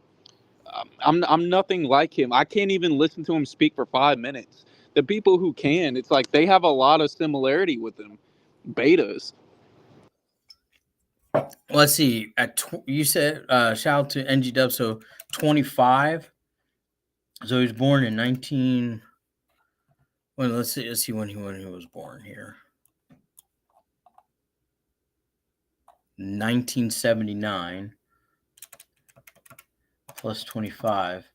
I'm nothing like him. I can't even listen to him speak for 5 minutes. The people who can, it's like they have a lot of similarity with him. Betas. let's see. You said shout out to NG Dub. So 25. So he was born in 19. Well, let's see when he was born here. 1979 plus 25.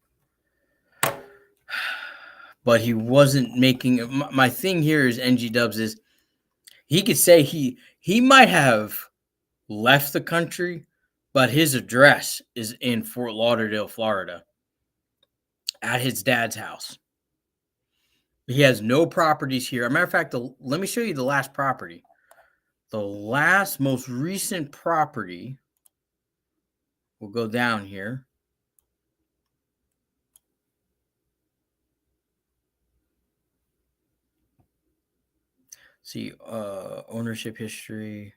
But he wasn't making. My thing here is NG Dubs is he could say he might have left the country, but his address is in Fort Lauderdale, Florida, at his dad's house. He has no properties here. As a matter of fact, let me show you the last property. The last, most recent property. We'll go down here. See, ownership history.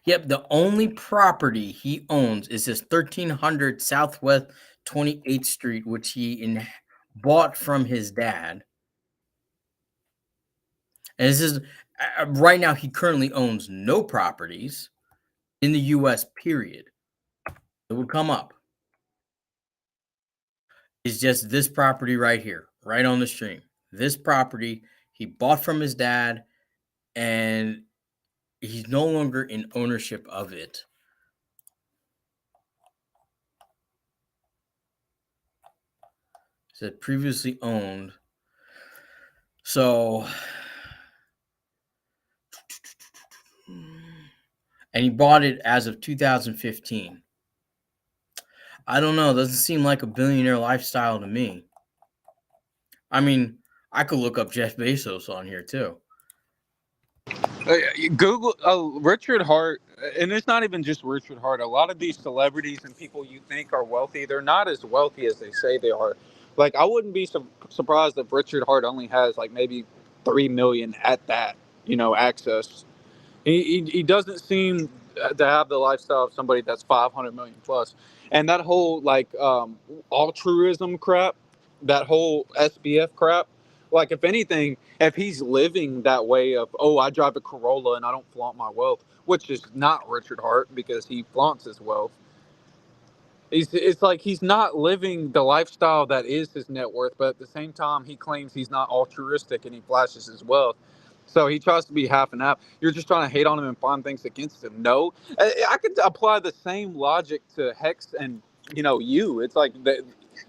Yep, the only property he owns is this 1300 Southwest 28th Street, which he bought from his dad. And this is right now, he currently owns no properties in the U.S., period. It would come up. It's just this property right here, right on the stream. This property he bought from his dad, and he's no longer in ownership of it. said previously owned. So, and he bought it as of 2015. I don't know. Doesn't seem like a billionaire lifestyle to me. I mean, I could look up Jeff Bezos on here too. Google Richard Hart, and it's not even just Richard Hart. A lot of these celebrities and people you think are wealthy, they're not as wealthy as they say they are. Like, I wouldn't be surprised if Richard Hart only has like maybe 3 million at that, access. He doesn't seem to have the lifestyle of somebody that's 500 million plus. And that whole like altruism crap, that whole SBF crap. Like, if anything, if he's living that way of, oh, I drive a Corolla and I don't flaunt my wealth, which is not Richard Hart because he flaunts his wealth. It's like he's not living the lifestyle that is his net worth, but at the same time, he claims he's not altruistic and he flashes his wealth. So he tries to be half and half. You're just trying to hate on him and find things against him. No, I could apply the same logic to Hex and you. It's like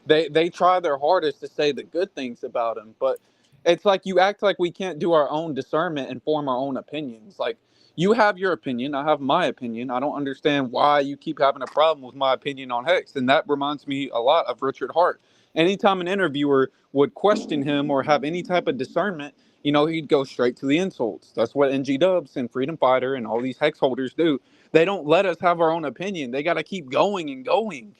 they try their hardest to say the good things about him, but it's like you act like we can't do our own discernment and form our own opinions. Like, you have your opinion, I have my opinion. I don't understand why you keep having a problem with my opinion on Hex. And that reminds me a lot of Richard Hart. Anytime an interviewer would question him or have any type of discernment, he'd go straight to the insults. That's what NG Dubs and Freedom Fighter and all these Hex holders do. They don't let us have our own opinion. They got to keep going and going.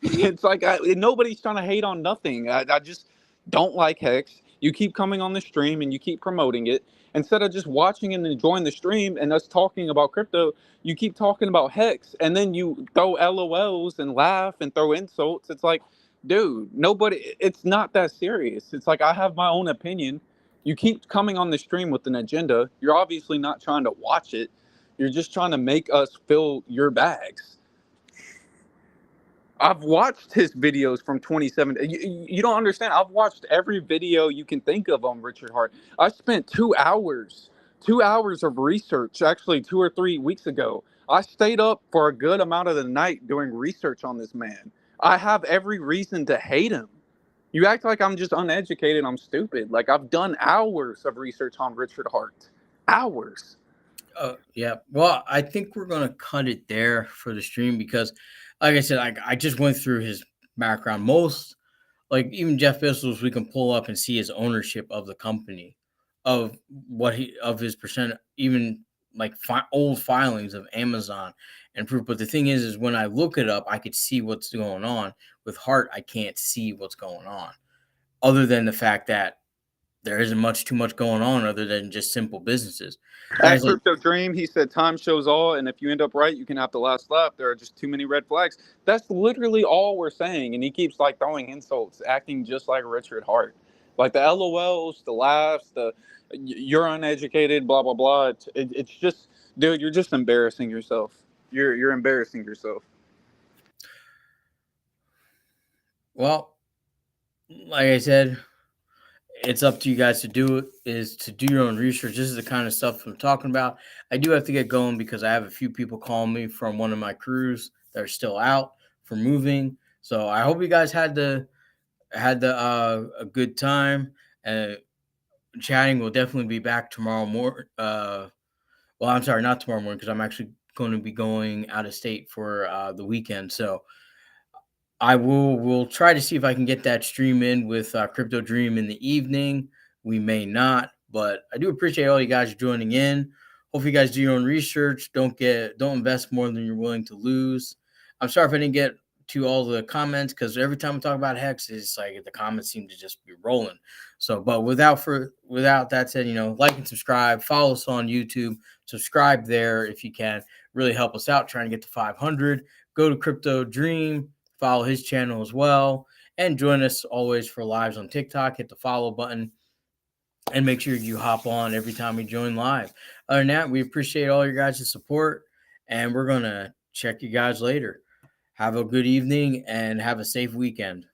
It's like nobody's trying to hate on nothing. I just don't like Hex. You keep coming on the stream and you keep promoting it. Instead of just watching and enjoying the stream and us talking about crypto, you keep talking about Hex and then you throw LOLs and laugh and throw insults. It's like, dude, it's not that serious. It's like, I have my own opinion. You keep coming on the stream with an agenda. You're obviously not trying to watch it. You're just trying to make us fill your bags. I've watched his videos from 2017. You don't understand. I've watched every video you can think of on Richard Hart. I spent 2 hours of research, actually 2 or 3 weeks ago. I stayed up for a good amount of the night doing research on this man. I have every reason to hate him. You act like I'm just uneducated. I'm stupid. Like, I've done hours of research on Richard Hart. Hours. Yeah. Well, I think we're gonna cut it there for the stream because, like I said, I just went through his background. Most, like even Jeff Bezos, we can pull up and see his ownership of the company, of of his percent, even like old filings of Amazon and proof. But the thing is when I look it up, I could see what's going on. With Hart, I can't see what's going on, other than the fact that there isn't too much going on, other than just simple businesses. At Guys, like, Crypto Dream, he said time shows all, and if you end up right, you can have the last laugh. There are just too many red flags. That's literally all we're saying, and he keeps like throwing insults, acting just like Richard Hart, like the LOLs, the laughs, the you're uneducated, blah blah blah. It's just, dude, you're just embarrassing yourself. You're embarrassing yourself. well, like I said, it's up to you guys to do your own research. This is the kind of stuff I'm talking about. I do have to get going because I have a few people calling me from one of my crews that are still out for moving. So I hope you guys had a good time. Chatting will definitely be back tomorrow morning. Well, I'm sorry, not tomorrow morning because I'm actually going to be going out of state for the weekend. So I will try to see if I can get that stream in with Crypto Dream in the evening. We may not, but I do appreciate all you guys joining in. Hope you guys do your own research. Don't invest more than you're willing to lose. I'm sorry if I didn't get to all the comments because every time we talk about Hex, it's like the comments seem to just be rolling. So, but without that said, like and subscribe, follow us on YouTube, subscribe there if you can. Really help us out trying to get to 500. Go to Crypto Dream. Follow his channel as well. And join us always for lives on TikTok. Hit the follow button. And make sure you hop on every time we join live. Other than that, we appreciate all your guys' support. And we're going to check you guys later. Have a good evening and have a safe weekend.